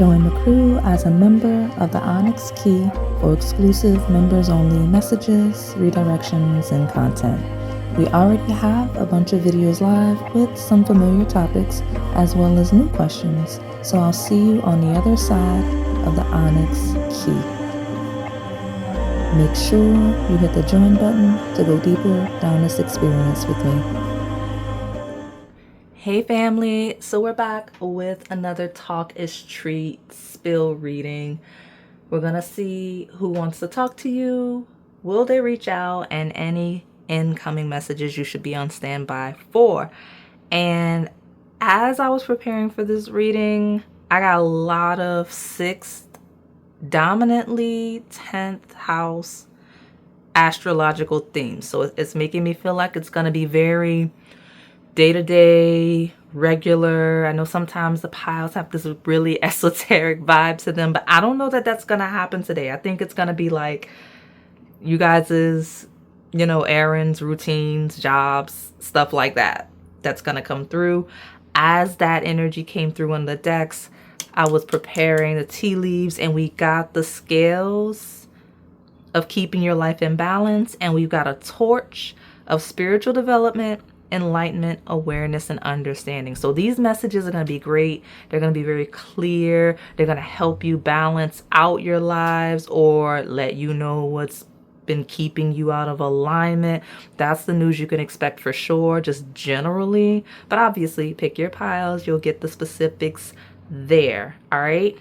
Join the crew as a member of the Onyx Key for exclusive members-only messages, redirections, and content. We already have a bunch of videos live with some familiar topics as well as new questions, so I'll see you on the other side of the Onyx Key. Make sure you hit the join button to go deeper down this experience with me. Hey family, so we're back with another Talk is Treat spill reading. We're gonna see who wants to talk to you, will they reach out, and any incoming messages you should be on standby for. And as I was preparing for this reading, I got a lot of 6th, dominantly 10th house astrological themes. So it's making me feel like it's gonna be very day-to-day, regular. I know sometimes the piles have this really esoteric vibe to them, but I don't know that that's gonna happen today. I think it's gonna be like you guys's, errands, routines, jobs, stuff like that. That's gonna come through. As that energy came through on the decks, I was preparing the tea leaves, and we got the scales of keeping your life in balance, and we've got a torch of spiritual development, enlightenment, awareness, and understanding. So these messages are going to be great. They're going to be very clear. They're going to help you balance out your lives or let you know what's been keeping you out of alignment. That's the news you can expect for sure, just generally. But obviously, pick your piles. You'll get the specifics there. All right.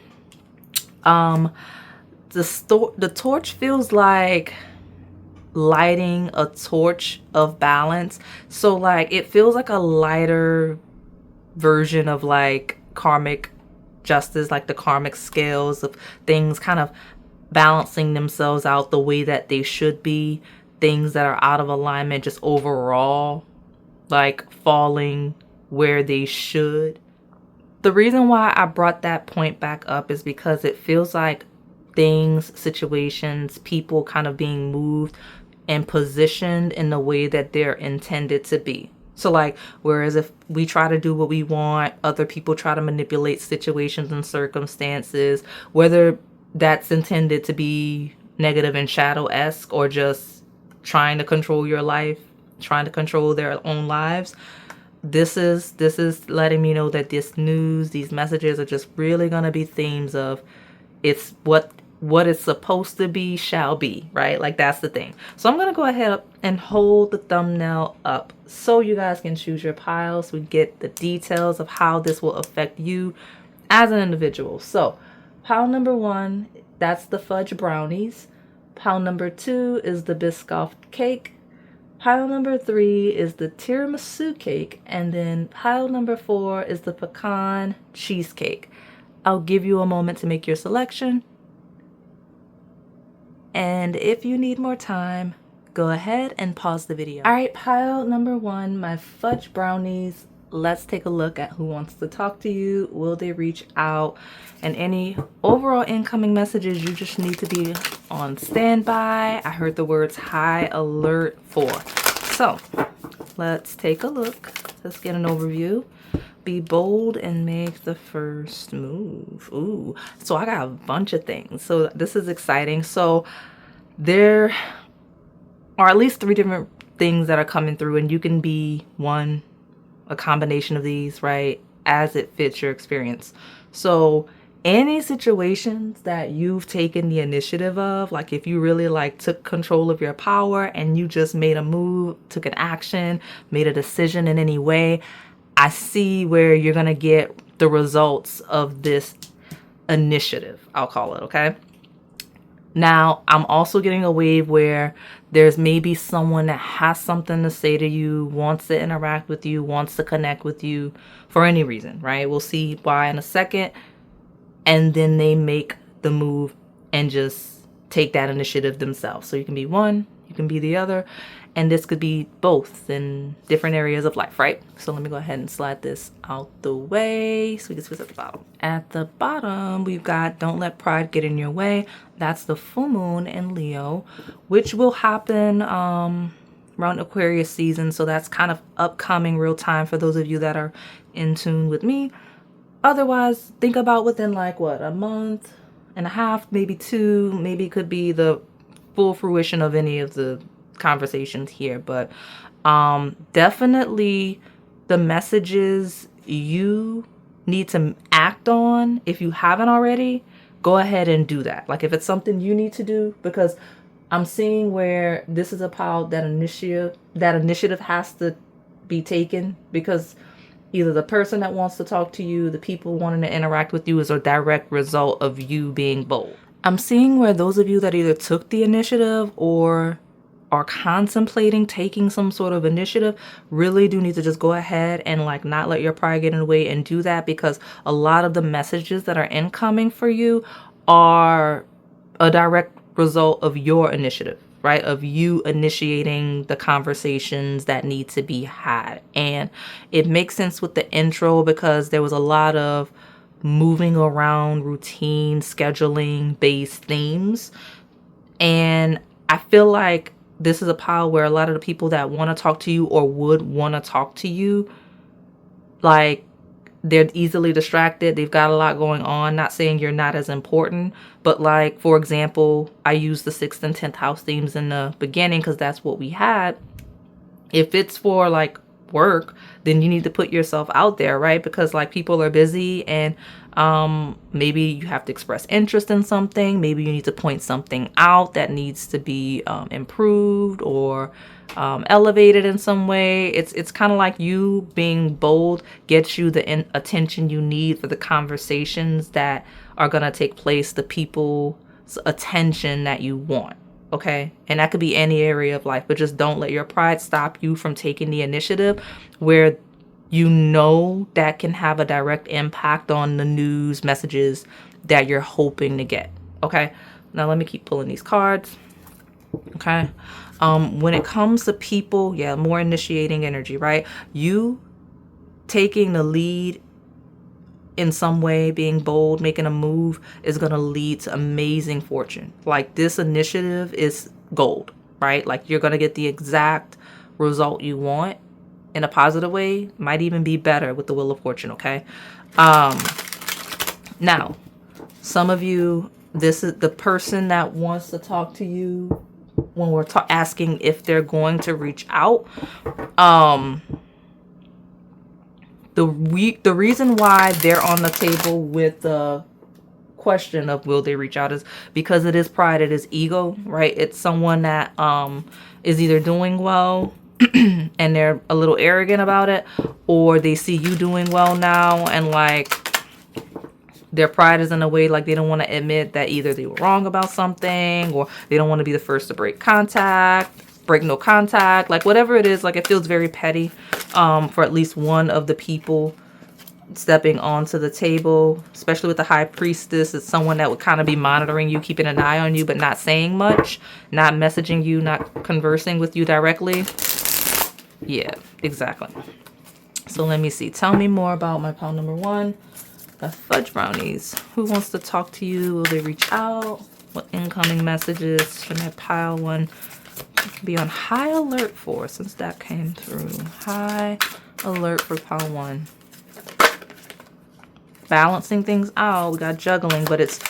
The torch feels like lighting a torch of balance. So like it feels like a lighter version of like karmic justice, like the karmic scales of things kind of balancing themselves out the way that they should be, things that are out of alignment just overall like falling where they should. The reason why I brought that point back up is because it feels like things, situations, people kind of being moved and positioned in the way that they're intended to be. So like, whereas if we try to do what we want, other people try to manipulate situations and circumstances, whether that's intended to be negative and shadow-esque or just trying to control your life, trying to control their own lives. This is letting me know that this news, these messages are just really going to be themes of it's what it's supposed to be shall be, right? Like that's the thing. So I'm going to go ahead and hold the thumbnail up so you guys can choose your piles. We get the details of how this will affect you as an individual. So pile number 1, that's the Fudge Brownies. Pile number 2 is the Biscoff cake. Pile number 3 is the Tiramisu cake. And then pile number 4 is the Pecan Cheesecake. I'll give you a moment to make your selection. And if you need more time, go ahead and pause the video. All right, pile number 1, my Fudge Brownies. Let's take a look at who wants to talk to you. Will they reach out? And any overall incoming messages, you just need to be on standby. I heard the words high alert for. So let's take a look. Let's get an overview. Be bold and make the first move. Ooh, so I got a bunch of things. So this is exciting. So there are at least 3 different things that are coming through, and you can be a combination of these, right, as it fits your experience. So any situations that you've taken the initiative of, like if you really like took control of your power and you just made a move, took an action, made a decision in any way, I see where you're going to get the results of this initiative, I'll call it, okay? Now, I'm also getting a wave where there's maybe someone that has something to say to you, wants to interact with you, wants to connect with you for any reason, right? We'll see why in a second. And then they make the move and just take that initiative themselves. So you can be one, you can be the other. And this could be both in different areas of life, right? So let me go ahead and slide this out the way so we can see what's at the bottom. At the bottom, we've got Don't Let Pride Get in Your Way. That's the full moon in Leo, which will happen around Aquarius season. So that's kind of upcoming real time for those of you that are in tune with me. Otherwise, think about within like what, a month and a half, maybe 2, maybe it could be the full fruition of any of the conversations here. But definitely the messages you need to act on, if you haven't already, go ahead and do that. Like if it's something you need to do, because I'm seeing where this is about that initiative has to be taken, because either the person that wants to talk to you, the people wanting to interact with you, is a direct result of you being bold. I'm seeing where those of you that either took the initiative or are contemplating taking some sort of initiative really do need to just go ahead and like not let your pride get in the way and do that, because a lot of the messages that are incoming for you are a direct result of your initiative, right? Of you initiating the conversations that need to be had. And it makes sense with the intro because there was a lot of moving around routine, scheduling based themes. And I feel like this is a pile where a lot of the people that want to talk to you or would want to talk to you, like, they're easily distracted. They've got a lot going on. Not saying you're not as important, but like, for example, I used the 6th and 10th house themes in the beginning because that's what we had. If it's for like work, then you need to put yourself out there, right? Because like people are busy, and maybe you have to express interest in something. Maybe you need to point something out that needs to be improved or elevated in some way. It's kind of like you being bold gets you the attention you need for the conversations that are going to take place, the people's attention that you want. Okay. And that could be any area of life, but just don't let your pride stop you from taking the initiative where you know that can have a direct impact on the news messages that you're hoping to get. Okay. Now let me keep pulling these cards. Okay. When it comes to people, yeah, more initiating energy, right? You taking the lead in some way, being bold, making a move is going to lead to amazing fortune. Like this initiative is gold, right? Like you're going to get the exact result you want in a positive way, might even be better with the Wheel of Fortune. Okay. Now, some of you, this is the person that wants to talk to you when we're asking if they're going to reach out. The reason why they're on the table with the question of will they reach out is because it is pride, it is ego, right? It's someone that is either doing well and they're a little arrogant about it, or they see you doing well now and like their pride is in a way like they don't want to admit that either they were wrong about something, or they don't want to be the first to break no contact, like whatever it is. Like it feels very petty for at least one of the people stepping onto the table, especially with the high priestess. It's someone that would kind of be monitoring you, keeping an eye on you, but not saying much, not messaging you, not conversing with you directly. Yeah, exactly. So let me see. Tell me more about my pile number 1. The Fudge Brownies. Who wants to talk to you? Will they reach out? What incoming messages should my pile 1 be on high alert for, since that came through? High alert for pile 1. Balancing things out. We got juggling, but it's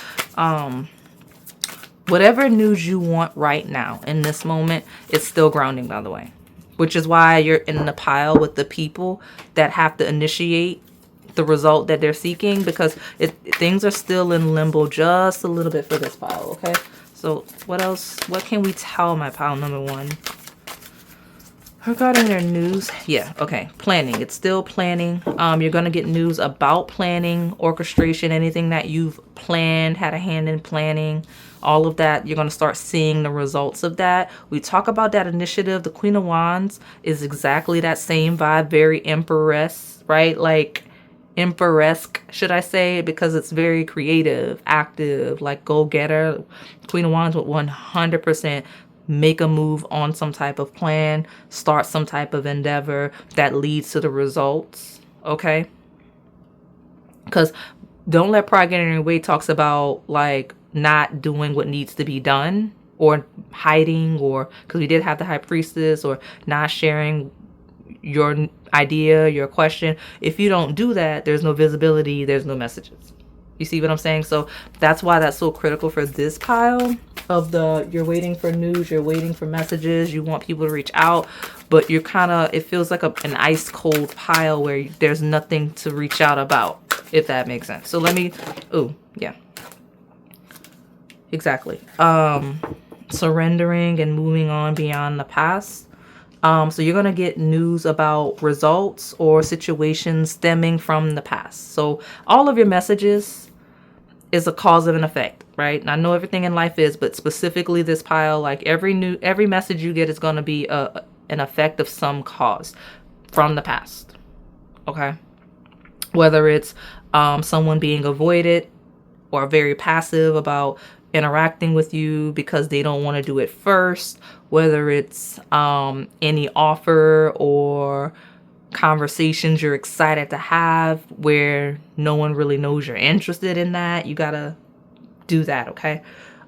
whatever news you want right now in this moment, it's still grounding, by the way. Which is why you're in the pile with the people that have to initiate the result that they're seeking, because things are still in limbo just a little bit for this pile. Okay, so what else? What can we tell my pile number 1 regarding their news? Yeah, okay, planning. It's still planning. You're gonna get news about planning, orchestration, anything that you've planned, had a hand in planning, all of that. You're gonna start seeing the results of that. We talk about that initiative. The Queen of Wands is exactly that same vibe, very empress, right? Like empress-esque, should I say, because it's very creative, active, like go-getter. Queen of Wands would 100% make a move on some type of plan, start some type of endeavor that leads to the results. Okay, because don't let pride get in your way talks about like not doing what needs to be done, or hiding, or because we did have the high priestess, or not sharing your idea, your question. If you don't do that, there's no visibility, there's no messages. You see what I'm saying? So that's why that's so critical for this pile of the, you're waiting for news, you're waiting for messages, you want people to reach out, but you're kind of, it feels like an ice cold pile where there's nothing to reach out about, if that makes sense. So let me, oh, yeah. Exactly. Surrendering and moving on beyond the past. So you're going to get news about results or situations stemming from the past. So all of your messages is a cause of an effect, right? And I know everything in life is, but specifically this pile, like every message you get is going to be an effect of some cause from the past. Okay. Whether it's someone being avoided or very passive about interacting with you because they don't want to do it first, whether it's any offer or conversations you're excited to have where no one really knows you're interested in that. You gotta do that, okay?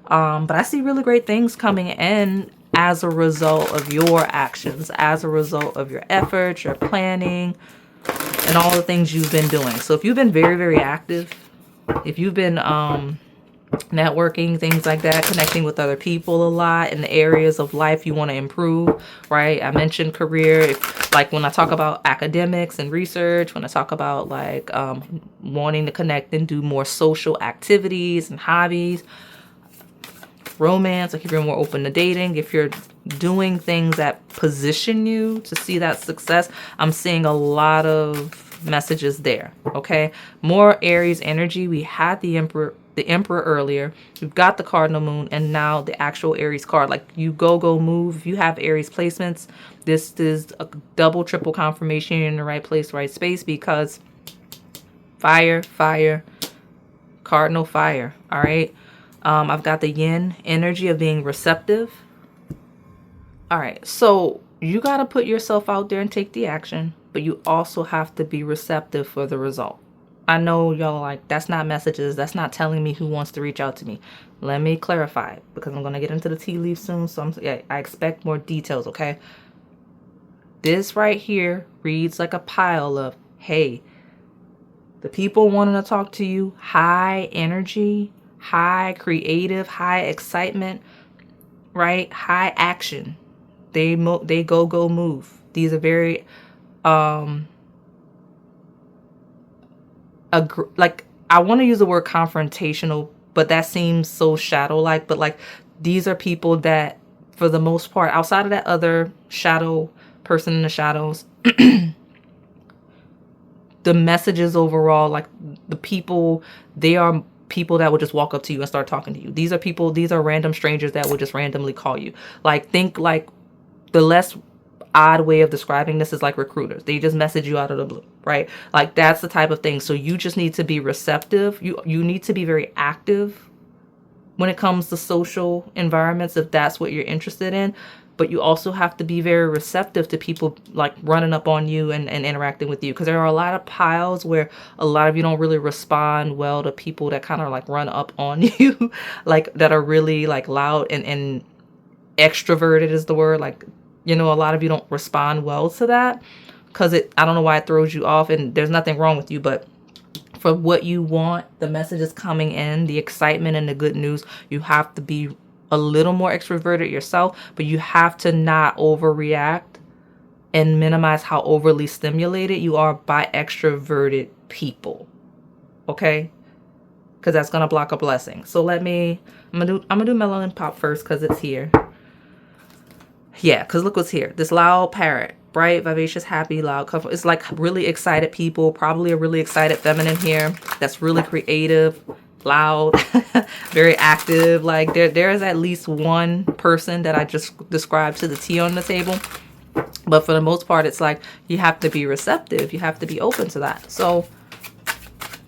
But I see really great things coming in as a result of your actions, as a result of your efforts, your planning, and all the things you've been doing. So if you've been very, very active, if you've been networking, things like that, connecting with other people a lot in the areas of life you want to improve, right? I mentioned career. If, like when I talk about academics and research, when I talk about like wanting to connect and do more social activities and hobbies, romance, like if you're more open to dating, if you're doing things that position you to see that success, I'm seeing a lot of messages there. Okay, more Aries energy. We had the Emperor earlier. We've got the cardinal moon, and now the actual Aries card. Like you go move. If you have Aries placements, this is a double, triple confirmation you're in the right place, right space, because fire, cardinal fire. All right. I've got the yin energy of being receptive. All right. So you got to put yourself out there and take the action, but you also have to be receptive for the result. I know y'all like, that's not messages. That's not telling me who wants to reach out to me. Let me clarify, because I'm going to get into the tea leaf soon. So I expect more details. Okay. This right here reads like a pile of, hey, the people wanting to talk to you, high energy, high creative, high excitement, right? High action. They go move. These are very, like, I want to use the word confrontational, but that seems so shadow-like. But like, these are people that, for the most part, outside of that other shadow person in the shadows, the messages overall, like the people, they are people that will just walk up to you and start talking to you. These are people, these are random strangers that will just randomly call you. Like, think like the less odd way of describing this is like recruiters. They just message you out of the blue, right? Like that's the type of thing. So you just need to be receptive. You need to be very active when it comes to social environments, if that's what you're interested in. But you also have to be very receptive to people like running up on you and interacting with you. Because there are a lot of piles where a lot of you don't really respond well to people that kind of like run up on you, like that are really like loud and extroverted is the word. Like, you know, a lot of you don't respond well to that because I don't know why it throws you off, and there's nothing wrong with you, but for what you want, the messages coming in, the excitement and the good news, you have to be a little more extroverted yourself, but you have to not overreact and minimize how overly stimulated you are by extroverted people. Okay? Because that's gonna block a blessing. So I'm gonna do Melanin Pop first because it's here. Yeah, because look what's here. This loud parrot. Bright, vivacious, happy, loud, colorful. It's like really excited people. Probably a really excited feminine here. That's really creative, loud, very active. Like there is at least one person that I just described to the T on the table. But for the most part, it's like you have to be receptive. You have to be open to that. So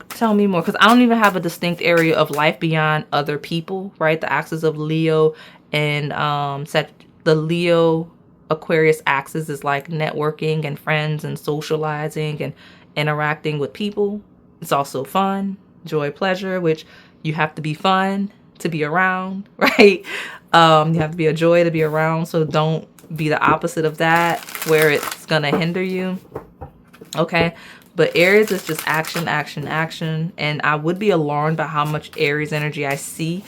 tell me more, because I don't even have a distinct area of life beyond other people, right? The axis of Leo and the Leo Aquarius axis is like networking and friends and socializing and interacting with people. It's also fun, joy, pleasure, which you have to be fun to be around, right? You have to be a joy to be around. So don't be the opposite of that, where it's gonna hinder you. Okay, but Aries is just action, action, action. And I would be alarmed by how much Aries energy I see,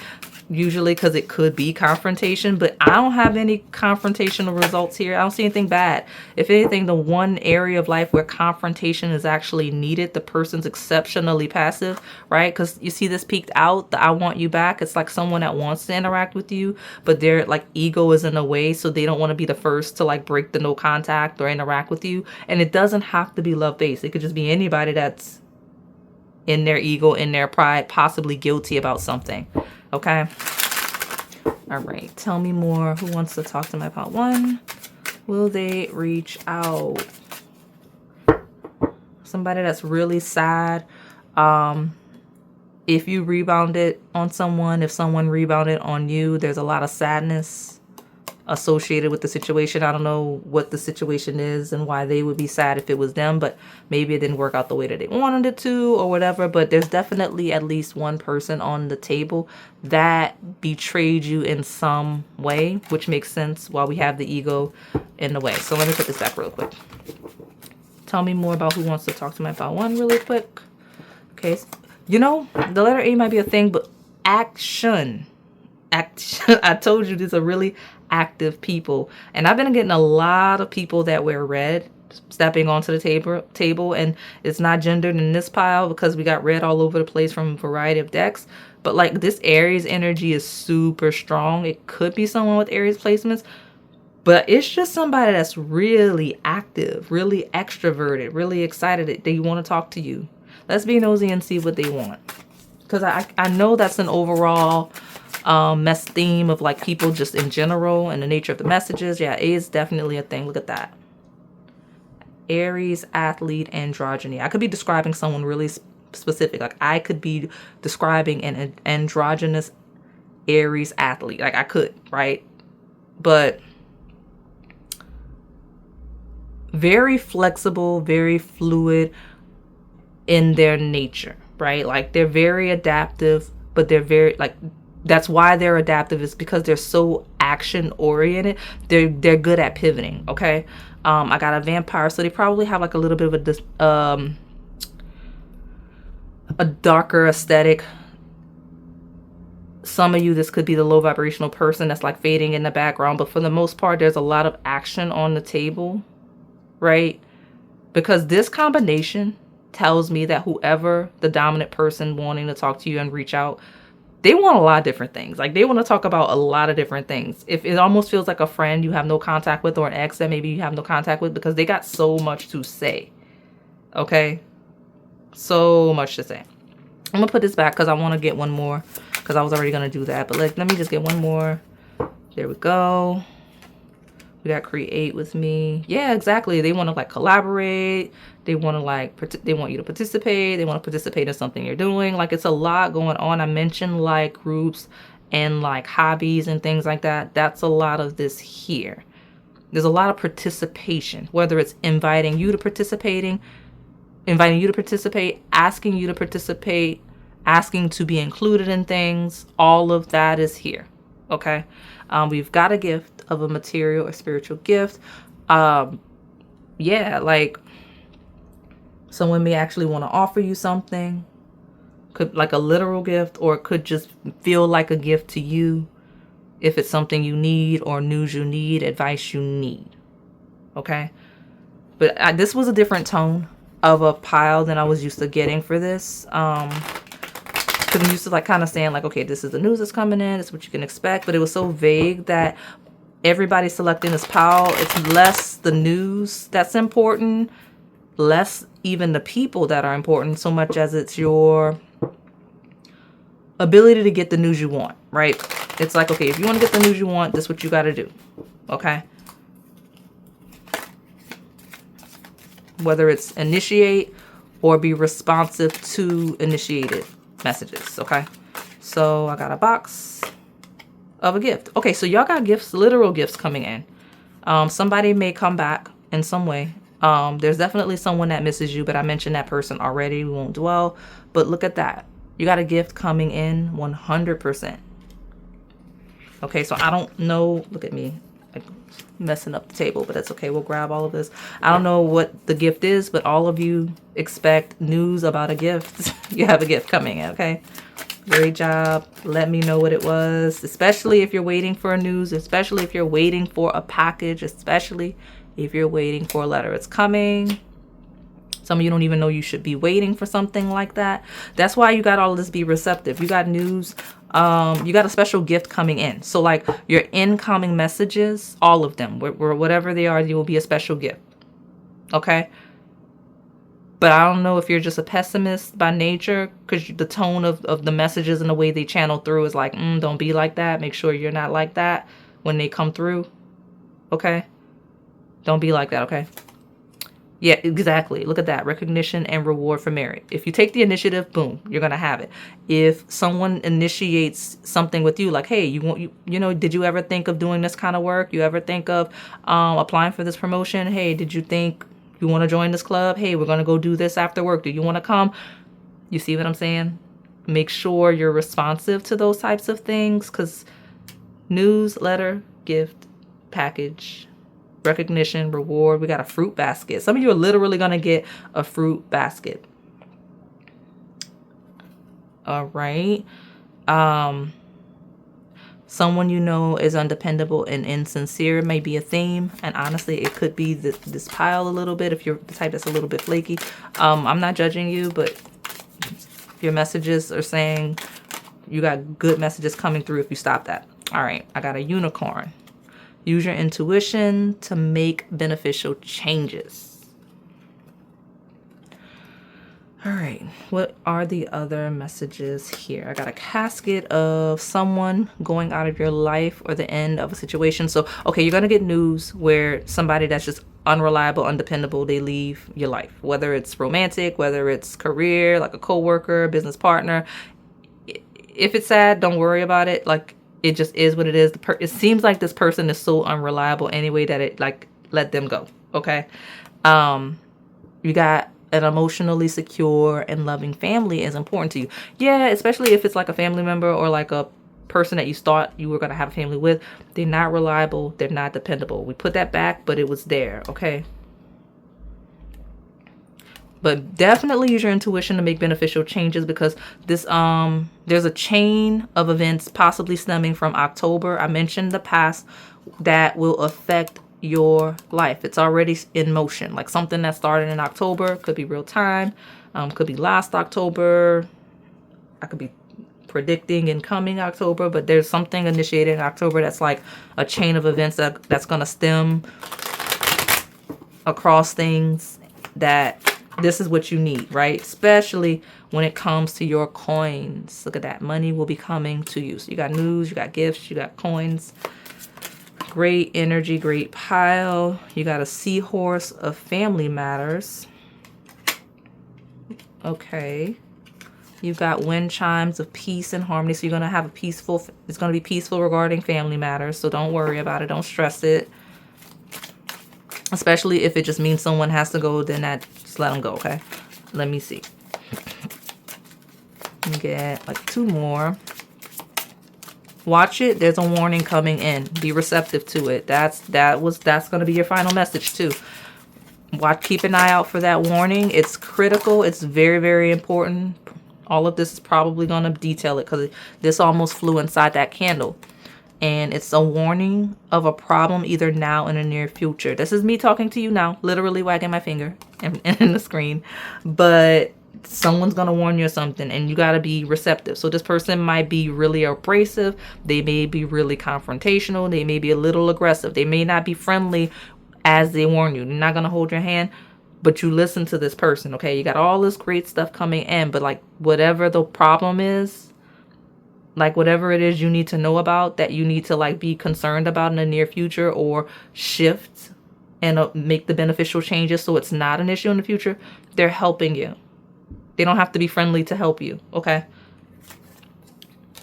usually, because it could be confrontation, but I don't have any confrontational results here. I don't see anything bad. If anything, the one area of life where confrontation is actually needed, the person's exceptionally passive, right? Because you see this peeked out, the I want you back. It's like someone that wants to interact with you, but their like ego is in the way, so they don't want to be the first to like break the no contact or interact with you. And it doesn't have to be love-based. It could just be anybody that's in their ego, in their pride, possibly guilty about something. Okay. All right. Tell me more. Who wants to talk to my part one? Will they reach out? Somebody that's really sad. If you rebounded on someone, if someone rebounded on you, there's a lot of sadness associated with the situation. I don't know what the situation is and why they would be sad if it was them, but maybe it didn't work out the way that they wanted it to or whatever. But there's definitely at least one person on the table that betrayed you in some way, which makes sense while we have the ego in the way. So let me put this back real quick. Tell me more about who wants to talk to my part one really quick. Okay, you know, the letter A might be a thing, but action. I told you these are really active people, and I've been getting a lot of people that wear red stepping onto the table, and it's not gendered in this pile because we got red all over the place from a variety of decks. But like this Aries energy is super strong. It could be someone with Aries placements, but it's just somebody that's really active, really extroverted, really excited. They want to talk to you. Let's be nosy and see what they want, because I know that's an overall mess theme of like people just in general and the nature of the messages. Yeah, A is definitely a thing. Look at that. Aries, athlete, androgyny. I could be describing someone really specific. Like I could be describing an androgynous Aries athlete. Like I could, right? But very flexible, very fluid in their nature, right? Like they're very adaptive, but they're very like, that's why they're adaptive, is because they're so action oriented. They're good at pivoting. Okay. I got a vampire, so they probably have like a little bit of a darker aesthetic. Some of you, this could be the low vibrational person that's like fading in the background, but for the most part, there's a lot of action on the table, right? Because this combination tells me that whoever the dominant person wanting to talk to you and reach out, they want a lot of different things. Like they want to talk about a lot of different things. If it almost feels like a friend you have no contact with, or an ex that maybe you have no contact with, because they got so much to say. Okay. So much to say. I'm gonna put this back because I want to get one more, because I was already gonna do that. But let me just get one more. There we go. We got create with me. Yeah, exactly. They want to like collaborate. They want to like, they want you to participate. They want to participate in something you're doing. Like it's a lot going on. I mentioned like groups and like hobbies and things like that. That's a lot of this here. There's a lot of participation, whether it's inviting you to participate, asking you to participate, asking to be included in things. All of that is here. Okay. We've got a gift of a material or spiritual gift. Yeah, like someone may actually want to offer you something. Could like a literal gift, or it could just feel like a gift to you if it's something you need, or news you need, advice you need. Okay. But this was a different tone of a pile than I was used to getting for this. Because I'm used to like kind of saying like, okay, this is the news that's coming in. It's what you can expect. But it was so vague that everybody selecting this pile, it's less the news that's important, less even the people that are important, so much as it's your ability to get the news you want, right? It's like, okay, if you want to get the news you want, this is what you got to do. Okay. Whether it's initiate or be responsive to initiated messages. Okay. So I got a box of a gift. Okay. So y'all got gifts, literal gifts coming in. Somebody may come back in some way. There's definitely someone that misses you, but I mentioned that person already. We won't dwell, but look at that. You got a gift coming in 100%. Okay. So I don't know. Look at me. like messing up the table, but that's okay. We'll grab all of this. I don't know what the gift is, but all of you expect news about a gift. You have a gift coming, okay? Great job. Let me know what it was, especially if you're waiting for a news, especially if you're waiting for a package, especially if you're waiting for a letter. It's coming. Some of you don't even know you should be waiting for something like that. That's why you got all this, be receptive. You got news. You got a special gift coming in. So like your incoming messages, all of them, whatever they are, you will be a special gift. Okay? But I don't know if you're just a pessimist by nature, because the tone of the messages and the way they channel through is like, don't be like that. Make sure you're not like that when they come through. Okay? Don't be like that, okay? Yeah, exactly. Look at that. Recognition and reward for merit. If you take the initiative, boom, you're going to have it. If someone initiates something with you, like, hey, you know, did you ever think of doing this kind of work? You ever think of applying for this promotion? Hey, did you think you want to join this club? Hey, we're going to go do this after work. Do you want to come? You see what I'm saying? Make sure you're responsive to those types of things, because newsletter, gift, package, recognition, reward. We got a fruit basket. Some of you are literally going to get a fruit basket. All right. Someone you know is undependable and insincere may be a theme. And honestly, it could be this pile a little bit if you're the type that's a little bit flaky. I'm not judging you, but your messages are saying you got good messages coming through if you stop that. All right, I got a unicorn. Use your intuition to make beneficial changes. All right, what are the other messages here? I got a casket of someone going out of your life or the end of a situation. So, okay, you're going to get news where somebody that's just unreliable, undependable, they leave your life. Whether it's romantic, whether it's career, like a coworker, business partner. If it's sad, don't worry about it. Like, it just is what it is. It seems like this person is so unreliable anyway that it, like, let them go, okay? You got an emotionally secure and loving family is important to you. Yeah, especially if it's like a family member or like a person that you thought you were going to have a family with. They're not reliable. They're not dependable. We put that back, but it was there, okay? But definitely use your intuition to make beneficial changes, because this there's a chain of events possibly stemming from October. I mentioned the past that will affect your life. It's already in motion. Like something that started in October, could be real time, could be last October. I could be predicting incoming October, but there's something initiated in October that's like a chain of events that's going to stem across things that this is what you need, right? Especially when it comes to your coins. Look at that. Money will be coming to you. So you got news, you got gifts, you got coins. Great energy, great pile. You got a seahorse of family matters. Okay. You've got wind chimes of peace and harmony. So you're going to have it's going to be peaceful regarding family matters. So don't worry about it. Don't stress it. Especially if it just means someone has to go, then just let them go, okay? Let me see. Get like 2 more. Watch it. There's a warning coming in. Be receptive to it. That's going to be your final message too. Keep an eye out for that warning. It's critical. It's very, very important. All of this is probably going to detail it, because this almost flew inside that candle. And it's a warning of a problem either now and in the near future. This is me talking to you now, literally wagging my finger in the screen. But someone's going to warn you of something, and you got to be receptive. So this person might be really abrasive. They may be really confrontational. They may be a little aggressive. They may not be friendly as they warn you. They're not going to hold your hand, but you listen to this person, okay? You got all this great stuff coming in, but like whatever the problem is, like whatever it is you need to know about, that you need to like be concerned about in the near future, or shift and make the beneficial changes so it's not an issue in the future, they're helping you. They don't have to be friendly to help you, okay?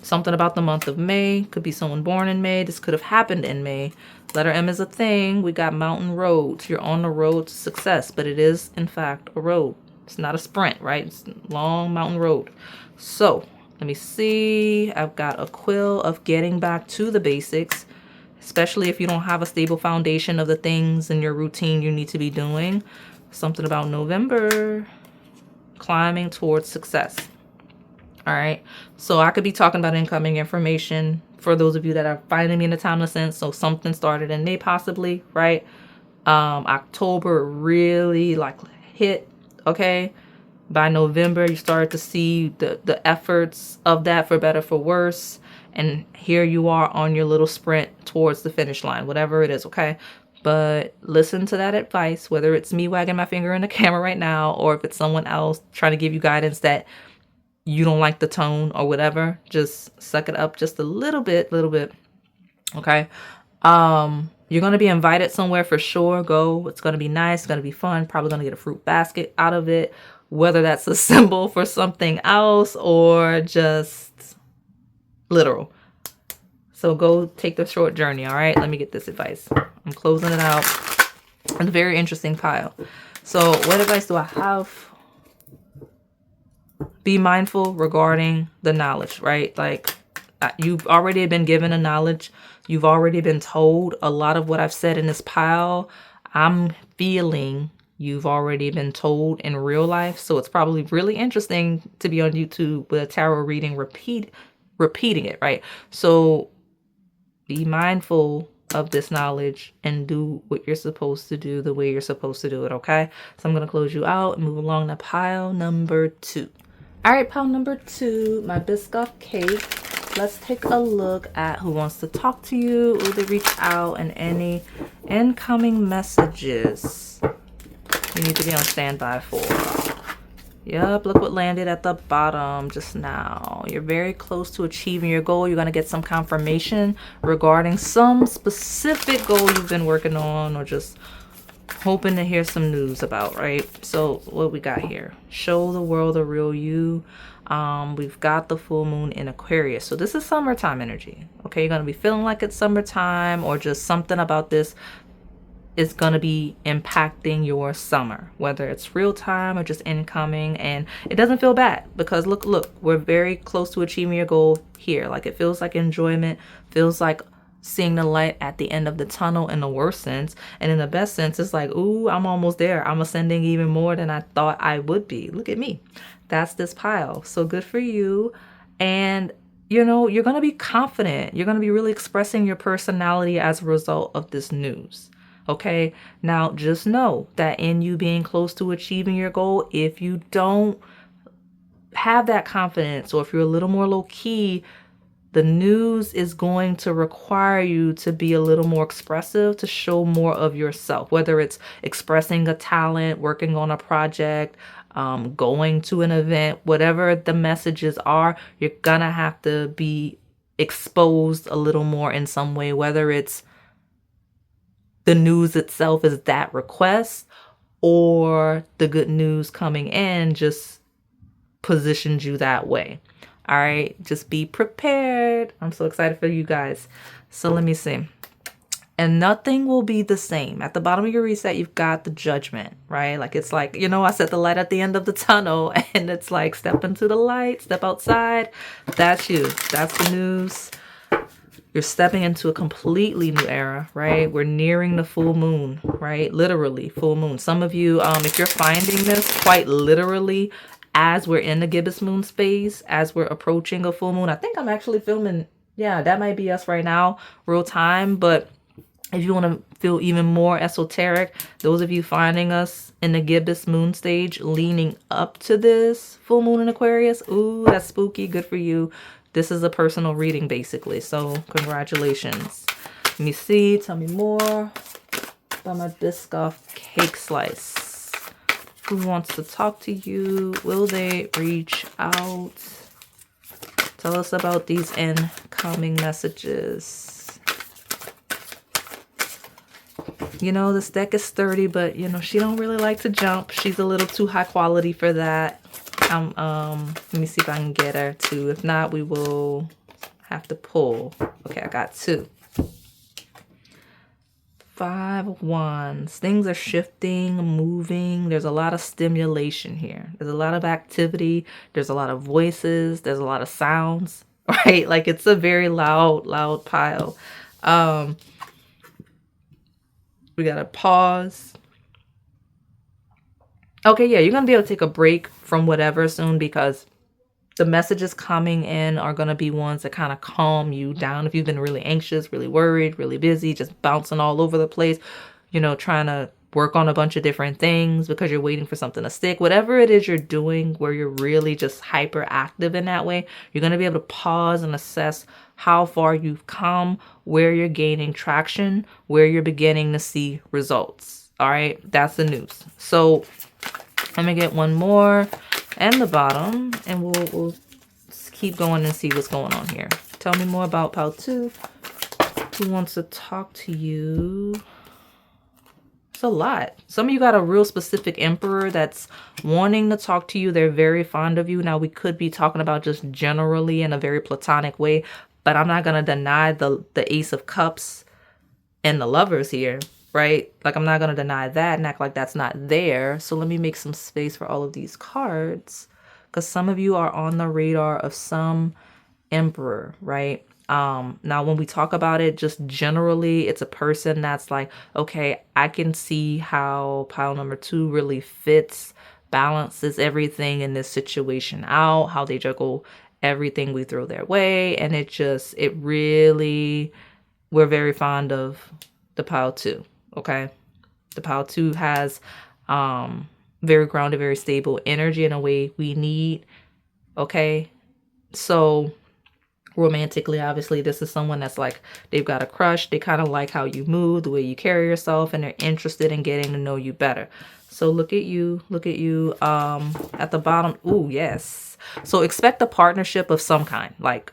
Something about the month of May. Could be someone born in May. This could have happened in May. Letter M is a thing. We got mountain roads. You're on the road to success, but it is, in fact, a road. It's not a sprint, right? It's a long mountain road. So let me see. I've got a quill of getting back to the basics. especially if you don't have a stable foundation of the things in your routine you need to be doing. Something about November, climbing towards success. All right, so I could be talking about incoming information for those of you that are finding me in the timeless sense. So something started in May possibly, right? October really like hit, okay? By November, you started to see the efforts of that, for better, for worse. And here you are on your little sprint towards the finish line, whatever it is, okay? But listen to that advice, whether it's me wagging my finger in the camera right now, or if it's someone else trying to give you guidance that you don't like the tone or whatever. Just suck it up just a little bit, okay? You're going to be invited somewhere for sure. Go. It's going to be nice. It's going to be fun. Probably going to get a fruit basket out of it, whether that's a symbol for something else or just literal. So go take the short journey, all right? Let me get this advice. I'm closing it out. It's a very interesting pile. So what advice do I have? Be mindful regarding the knowledge, right? Like, you've already been given a knowledge. You've already been told a lot of what I've said in this pile. I'm feeling you've already been told in real life. So it's probably really interesting to be on YouTube with a tarot reading, repeating it, right? So be mindful of this knowledge and do what you're supposed to do the way you're supposed to do it, okay? So I'm going to close you out and move along to pile number 2. All right, pile number 2, my Biscoff cake. Let's take a look at who wants to talk to you, who they reach out, and any incoming messages you need to be on standby for. Yep, look what landed at the bottom just now. You're very close to achieving your goal. You're going to get some confirmation regarding some specific goal you've been working on or just hoping to hear some news about, right? So what we got here? Show the world the real you. We've got the full moon in Aquarius. So this is summertime energy. Okay, you're going to be feeling like it's summertime, or just something about this is going to be impacting your summer, whether it's real time or just incoming. And it doesn't feel bad because look, we're very close to achieving your goal here. Like, it feels like enjoyment, feels like seeing the light at the end of the tunnel in the worst sense. And in the best sense, it's like, ooh, I'm almost there. I'm ascending even more than I thought I would be. Look at me. That's this pile. So good for you. And you know, you're going to be confident. You're going to be really expressing your personality as a result of this news. Okay. Now just know that in you being close to achieving your goal, if you don't have that confidence, or if you're a little more low key, the news is going to require you to be a little more expressive, to show more of yourself, whether it's expressing a talent, working on a project, going to an event, whatever the messages are, you're gonna have to be exposed a little more in some way, whether it's the news itself is that request, or the good news coming in just positions you that way. All right, just be prepared. I'm so excited for you guys. So let me see. And nothing will be the same. At the bottom of your reset, you've got the Judgment, right? Like, it's like, you know, I set the light at the end of the tunnel, and it's like, step into the light, step outside. That's you. That's the news. You're stepping into a completely new era, right? We're nearing the full moon, right? Literally, full moon. Some of you, if you're finding this quite literally, as we're in the gibbous moon phase, as we're approaching a full moon. I think I'm actually filming, yeah, that might be us right now, real time. But if you want to feel even more esoteric, those of you finding us in the gibbous moon stage, leaning up to this full moon in Aquarius, ooh, that's spooky. Good for you. This is a personal reading, basically. So congratulations. Let me see. Tell me more about my Biscoff cake slice. Who wants to talk to you? Will they reach out? Tell us about these incoming messages. You know, this deck is sturdy, but you know, she don't really like to jump. She's a little too high quality for that. Let me see if I can get her to. If not, we will have to pull. Okay, I got 2. 5 of Wands. Things are shifting, moving. There's a lot of stimulation here. There's a lot of activity. There's a lot of voices. There's a lot of sounds, right? Like, it's a very loud pile. We got to pause. Okay, yeah, you're going to be able to take a break from whatever soon, because the messages coming in are going to be ones that kind of calm you down. If you've been really anxious, really worried, really busy, just bouncing all over the place, you know, trying to work on a bunch of different things because you're waiting for something to stick, whatever it is you're doing where you're really just hyperactive in that way, you're going to be able to pause and assess how far you've come, where you're gaining traction, where you're beginning to see results. All right, that's the news. So let me get one more and the bottom, and we'll keep going and see what's going on here. Tell me more about pile 2. Who wants to talk to you? It's a lot. Some of you got a real specific emperor that's wanting to talk to you. They're very fond of you. Now, we could be talking about just generally in a very platonic way, but I'm not going to deny the Ace of Cups and the Lovers here, right? Like, I'm not going to deny that and act like that's not there. So let me make some space for all of these cards, because some of you are on the radar of some emperor, right? Now, when we talk about it, just generally, it's a person that's like, okay, I can see how pile number 2 really fits, balances everything in this situation out, how they juggle everything we throw their way. And it really, we're very fond of the pile 2. Okay. The pile 2 has very grounded, very stable energy in a way we need. Okay. So romantically, obviously, this is someone that's like, they've got a crush. They kind of like how you move, the way you carry yourself, and they're interested in getting to know you better. So look at you at the bottom. Ooh, yes. So expect a partnership of some kind, like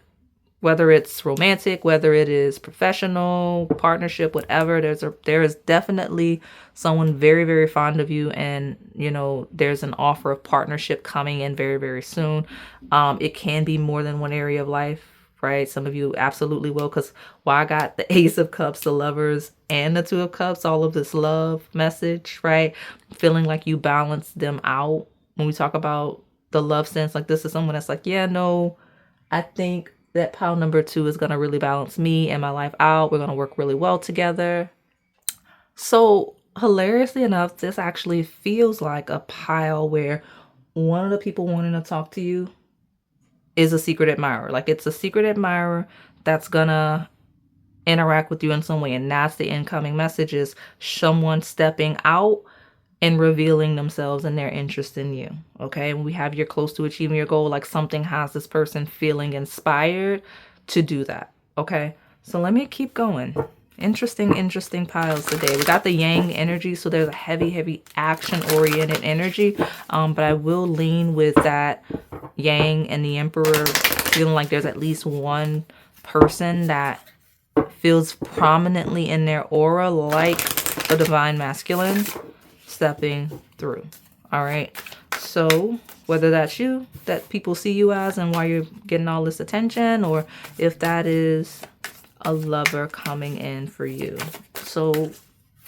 whether it's romantic, whether it is professional, partnership, whatever. There is definitely someone very, very fond of you, and you know, there's an offer of partnership coming in very, very soon. It can be more than one area of life, right? Some of you absolutely will, because I got the Ace of Cups, the Lovers, and the 2 of Cups, all of this love message, right? Feeling like you balance them out. When we talk about the love sense, like this is someone that's like, yeah, no, I think that pile number 2 is going to really balance me and my life out. We're going to work really well together. So hilariously enough, this actually feels like a pile where one of the people wanting to talk to you is a secret admirer. Like, it's a secret admirer that's going to interact with you in some way. And that's the incoming message, is someone stepping out and revealing themselves and their interest in you. Okay. When we have you're close to achieving your goal, like something has this person feeling inspired to do that. Okay. So let me keep going. Interesting piles today. We got the Yang energy. So there's a heavy action oriented energy. But I will lean with that Yang and the Emperor, feeling like there's at least one person that feels prominently in their aura like the divine masculine stepping through. All right. So whether that's you, that people see you as, and why you're getting all this attention, or if that is a lover coming in for you. So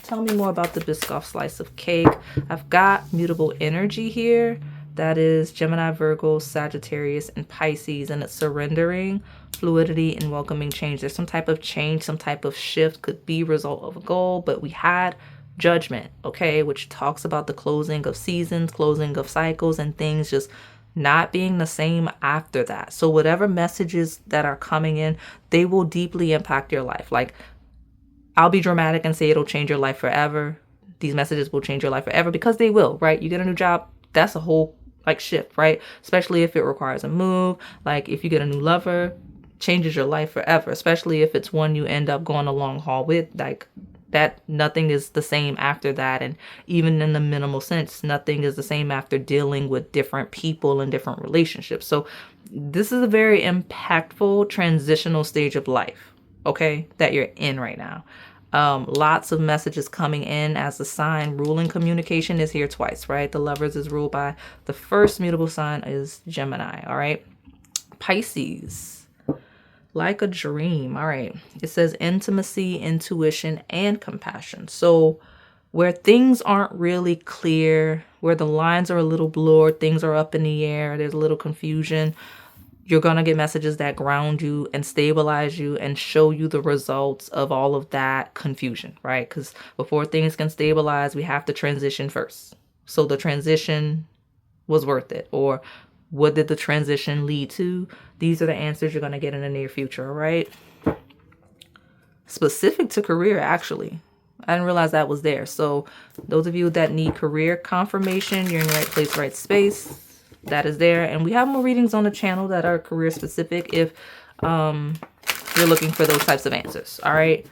tell me more about the Biscoff slice of cake. I've got mutable energy here. That is Gemini, Virgo, Sagittarius, and Pisces. And it's surrendering, fluidity, and welcoming change. There's some type of change, some type of shift, could be result of a goal. But we had Judgment, okay, which talks about the closing of seasons, closing of cycles, and things just not being the same after that. So whatever messages that are coming in, they will deeply impact your life. Like, I'll be dramatic and say it'll change your life forever. These messages will change your life forever, because they will, right? You get a new job, that's a whole like shift, right? Especially if it requires a move. Like, if you get a new lover, changes your life forever, especially if it's one you end up going a long haul with. Like, that nothing is the same after that. And even in the minimal sense, nothing is the same after dealing with different people and different relationships. So this is a very impactful transitional stage of life, okay, that you're in right now. Lots of messages coming in, as the sign ruling communication is here twice, right? The Lovers is ruled by the first mutable sign is Gemini. All right. Pisces. Like a dream. All right. It says intimacy, intuition, and compassion. So where things aren't really clear, where the lines are a little blurred, things are up in the air, there's a little confusion, you're going to get messages that ground you and stabilize you and show you the results of all of that confusion, right? Because before things can stabilize, we have to transition first. So the transition was worth it, or what did the transition lead to? These are the answers you're going to get in the near future, right? Specific to career, actually. I didn't realize that was there. So those of you that need career confirmation, you're in the right place, right space. That is there. And we have more readings on the channel that are career specific if you're looking for those types of answers. All right.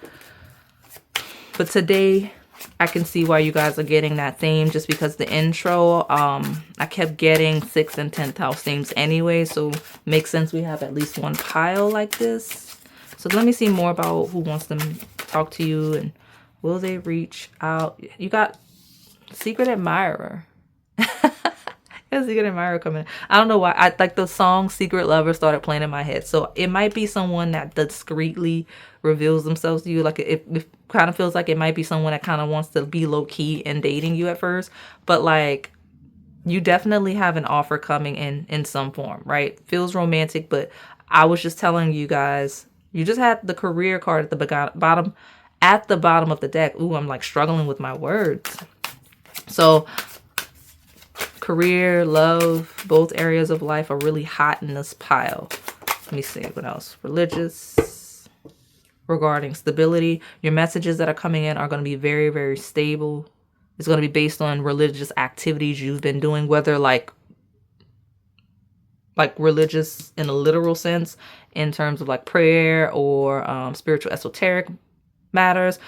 But today, I can see why you guys are getting that theme, just because the intro, I kept getting 6th and 10th house themes anyway. So makes sense we have at least one pile like this. So let me see more about who wants to talk to you and will they reach out. You got secret admirer. Secret admirer coming in. I don't know why. I like the song Secret Lover started playing in my head. So it might be someone that discreetly reveals themselves to you. Like it kind of feels like it might be someone that kind of wants to be low key in dating you at first. But like you definitely have an offer coming in some form, right? Feels romantic, but I was just telling you guys, you just had the career card at the bottom of the deck. Ooh, I'm like struggling with my words. So career, love, both areas of life are really hot in this pile. Let me see what else. Religious, regarding stability. Your messages that are coming in are going to be very, very stable. It's going to be based on religious activities you've been doing, whether like religious in a literal sense, in terms of like prayer or spiritual esoteric matters.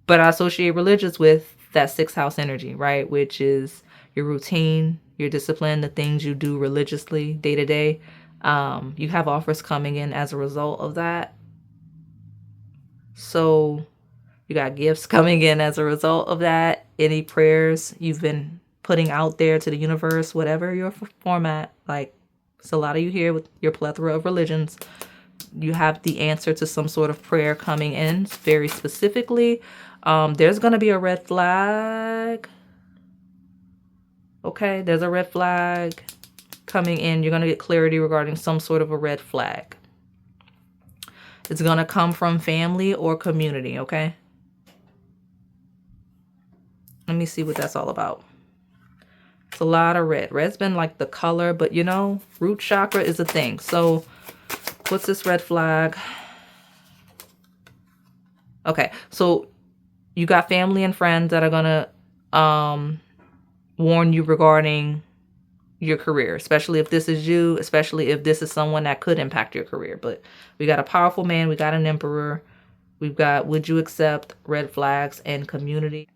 But I associate religious with that 6th house energy, right? Which is your routine, your discipline, the things you do religiously day to day. You have offers coming in as a result of that. So you got gifts coming in as a result of that. Any prayers you've been putting out there to the universe, whatever your format, like it's a lot of you here with your plethora of religions. You have the answer to some sort of prayer coming in very specifically. There's going to be a red flag. Okay, there's a red flag coming in. You're going to get clarity regarding some sort of a red flag. It's going to come from family or community, okay? Let me see what that's all about. It's a lot of red. Red's been like the color, but you know, root chakra is a thing. So what's this red flag? Okay, so you got family and friends that are going to warn you regarding your career, especially if this is you, especially if this is someone that could impact your career. But we got a powerful man, we got an emperor, we've got would you accept, red flags, and community.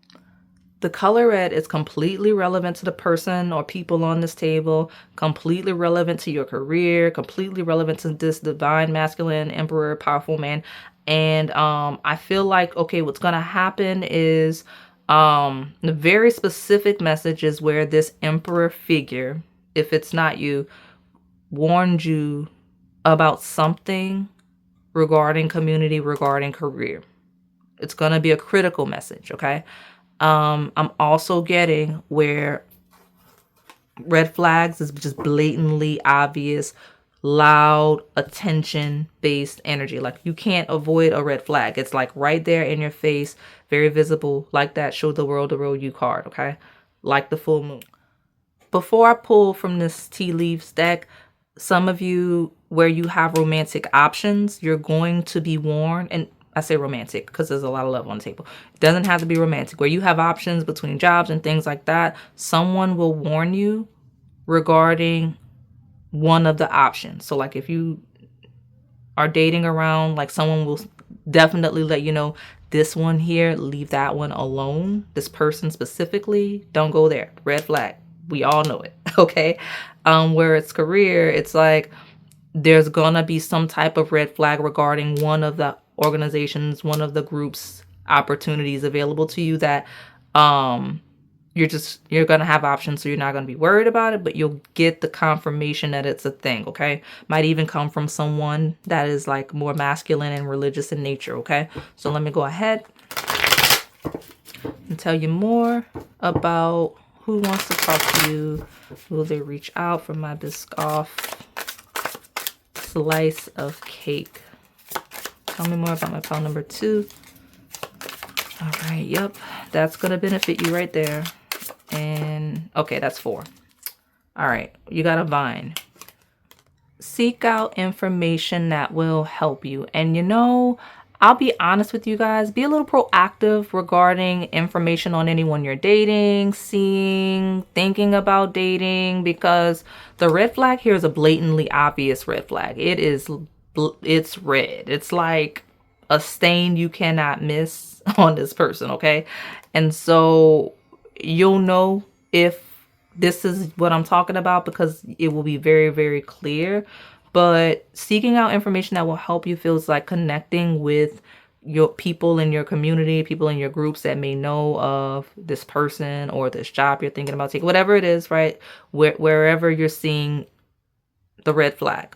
The color red is completely relevant to the person or people on this table, completely relevant to your career, completely relevant to this divine masculine emperor, powerful man. And I feel like, okay, what's going to happen is the very specific messages where this emperor figure, if it's not you, warned you about something regarding community, regarding career. It's going to be a critical message, okay? I'm also getting where red flags is just blatantly obvious, loud, attention-based energy. Like you can't avoid a red flag. It's like right there in your face, very visible, like that Show the World the Real You card, okay? Like the full moon. Before I pull from this tea leaves deck, some of you where you have romantic options, you're going to be warned, and I say romantic because there's a lot of love on the table. It doesn't have to be romantic. Where you have options between jobs and things like that, someone will warn you regarding one of the options. So like if you are dating around, like someone will definitely let you know, this one here, leave that one alone. This person specifically, don't go there. Red flag. We all know it, okay? Where it's career, it's like there's gonna be some type of red flag regarding one of the organizations, one of the groups, opportunities available to you that you're gonna have options, so you're not gonna be worried about it, but you'll get the confirmation that it's a thing, okay? Might even come from someone that is like more masculine and religious in nature, okay? So let me go ahead and tell you more about who wants to talk to you. Will they reach out from my Biscoff? slice of cake. Tell me more about my pile number 2. All right, yep, that's gonna benefit you right there. And okay, that's 4. All right, you got a vine. Seek out information that will help you. And you know, I'll be honest with you guys, be a little proactive regarding information on anyone you're dating, seeing, thinking about dating, because the red flag here is a blatantly obvious red flag. It's red. It's like a stain you cannot miss on this person, okay? And so you'll know if this is what I'm talking about because it will be very, very clear. But seeking out information that will help you feels like connecting with your people in your community, people in your groups that may know of this person or this job you're thinking about taking, whatever it is, right? Wherever you're seeing the red flag.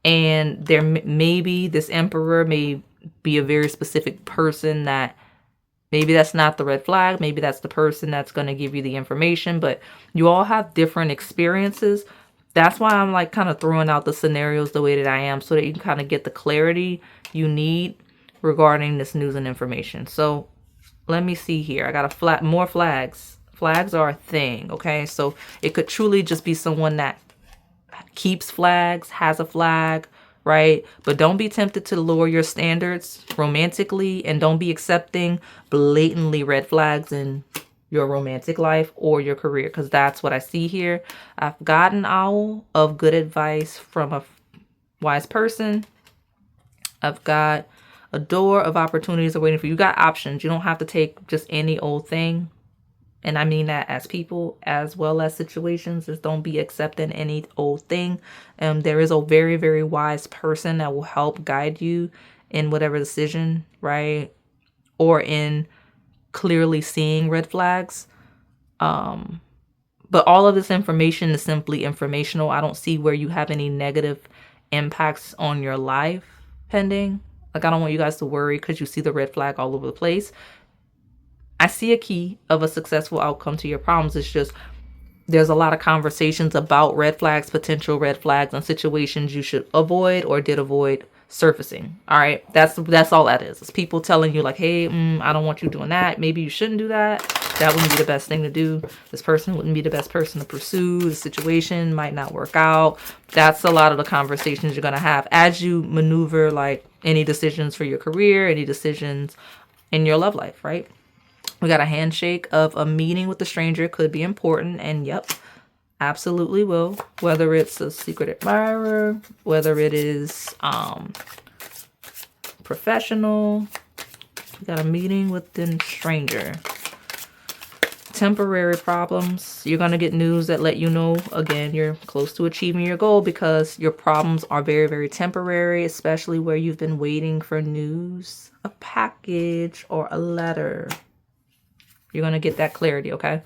And there maybe this emperor may be a very specific person that maybe that's not the red flag. Maybe that's the person that's going to give you the information. But you all have different experiences. That's why I'm like kind of throwing out the scenarios the way that I am so that you can kind of get the clarity you need regarding this news and information. So let me see here. I got more flags. Flags are a thing, okay? So it could truly just be someone that keeps flags, has a flag, right? But don't be tempted to lower your standards romantically, and don't be accepting blatantly red flags in your romantic life or your career, because that's what I see here. I've got an owl of good advice from a wise person. I've got a door of opportunities are waiting for you. You got options. You don't have to take just any old thing. And I mean that as people as well as situations. Just don't be accepting any old thing. There is a very, very wise person that will help guide you in whatever decision, right? Or in clearly seeing red flags. But all of this information is simply informational. I don't see where you have any negative impacts on your life pending. Like, I don't want you guys to worry because you see the red flag all over the place. I see a key of a successful outcome to your problems. It's just there's a lot of conversations about red flags, potential red flags, and situations you should avoid or did avoid surfacing. All right, that's all that is. It's people telling you like, hey, I don't want you doing that. Maybe you shouldn't do that. That wouldn't be the best thing to do. This person wouldn't be the best person to pursue. The situation might not work out. That's a lot of the conversations you're gonna have as you maneuver like any decisions for your career, any decisions in your love life, right? We got a handshake of a meeting with a stranger could be important, and yep, absolutely will. Whether it's a secret admirer, whether it is professional. We got a meeting with a stranger. Temporary problems. You're going to get news that let you know, again, you're close to achieving your goal because your problems are very, very temporary, especially where you've been waiting for news, a package, or a letter. You're going to get that clarity, okay?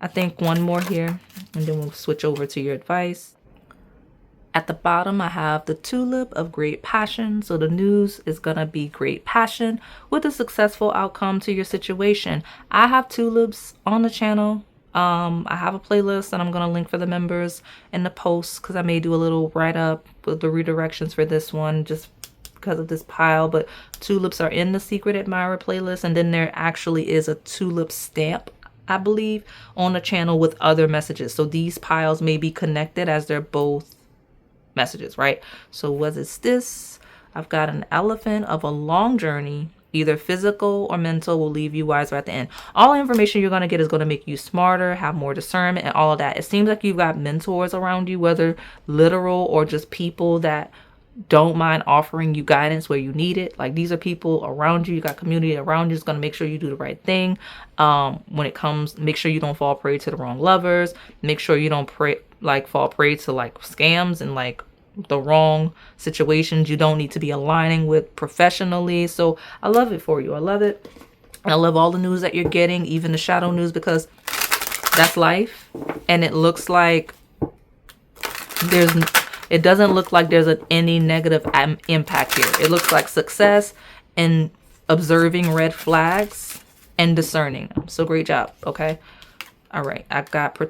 I think one more here, and then we'll switch over to your advice. At the bottom, I have the tulip of great passion. So the news is going to be great passion with a successful outcome to your situation. I have tulips on the channel. I have a playlist that I'm going to link for the members in the post because I may do a little write-up with the redirections for this one just because of this pile. But tulips are in the Secret Admirer playlist. And then there actually is a tulip stamp, I believe, on the channel with other messages. So these piles may be connected as they're both messages, right? So what is this? I've got an elephant of a long journey, either physical or mental, will leave you wiser at the end. All the information you're going to get is going to make you smarter, have more discernment, and all of that. It seems like you've got mentors around you, whether literal or just people that don't mind offering you guidance where you need it. Like, these are people around you. You got community around you. It's going to make sure you do the right thing. When it comes, make sure you don't fall prey to the wrong lovers. Make sure you don't fall prey to like scams and like the wrong situations you don't need to be aligning with professionally. So I love it for you. I love it. I love all the news that you're getting, even the shadow news, because that's life. And it looks like it doesn't look like there's any negative impact here. It looks like success and observing red flags and discerning them. So great job. Okay. All right. I've got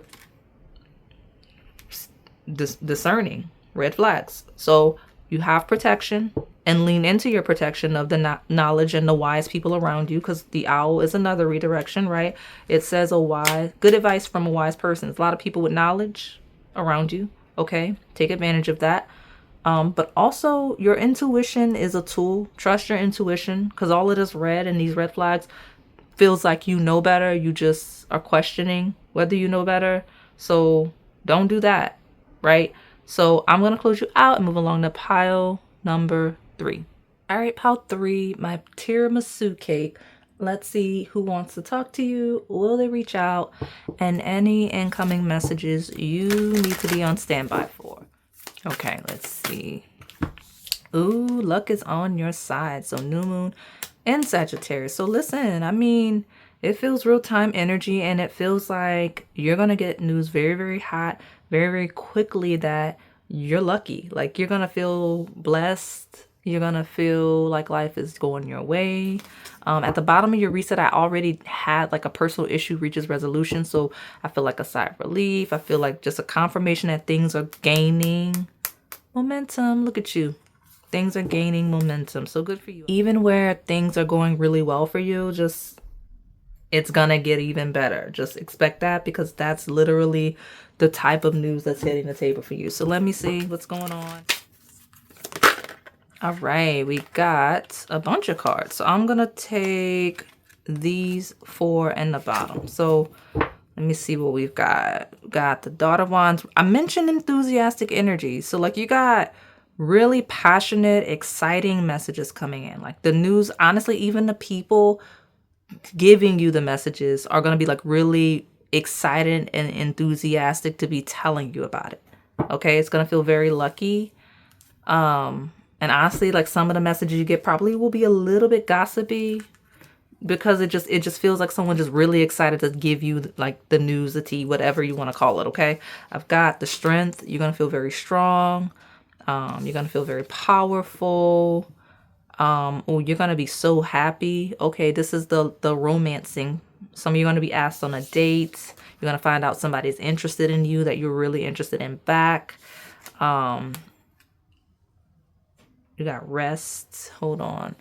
discerning red flags. So You have protection, and lean into your protection of the knowledge and the wise people around you, because the owl is another redirection, right? It says good advice from a wise person. There's a lot of people with knowledge around you. Okay, take advantage of that. But also your intuition is a tool. Trust your intuition, because all of this red and these red flags feels like you know better. You just are questioning whether you know better. So don't do that, right? So I'm going to close you out and move along to pile number 3. All right, pile 3, my tiramisu cake. Let's see who wants to talk to you. Will they reach out? And any incoming messages you need to be on standby for. Okay, let's see. Ooh, luck is on your side. So new moon and Sagittarius. So listen, I mean, it feels real time energy, and it feels like you're going to get news very, very hot, very, very quickly that you're lucky. Like you're going to feel blessed. You're going to feel like life is going your way. At the bottom of your reset, I already had like a personal issue reaches resolution. So I feel like a sigh of relief. I feel like just a confirmation that things are gaining momentum. Look at you. Things are gaining momentum. So good for you. Even where things are going really well for you, it's gonna get even better. Just expect that, because that's literally the type of news that's hitting the table for you. So let me see what's going on. All right, we got a bunch of cards. So I'm gonna take these 4 and the bottom. So let me see what we've got. Got the Daughter of Wands. I mentioned enthusiastic energy. So like you got really passionate, exciting messages coming in. Like the news, honestly, even the people giving you the messages are going to be like really excited and enthusiastic to be telling you about it. Okay, it's going to feel very lucky. And honestly, like some of the messages you get probably will be a little bit gossipy, because it just feels like someone just really excited to give you like the news, the tea, whatever you want to call it. Okay, I've got the strength. You're going to feel very strong. You're going to feel very powerful. Oh, you're going to be so happy. Okay, this is the romancing. Some of you are going to be asked on a date. You're going to find out somebody's interested in you, that you're really interested in back. You got rest. Hold on.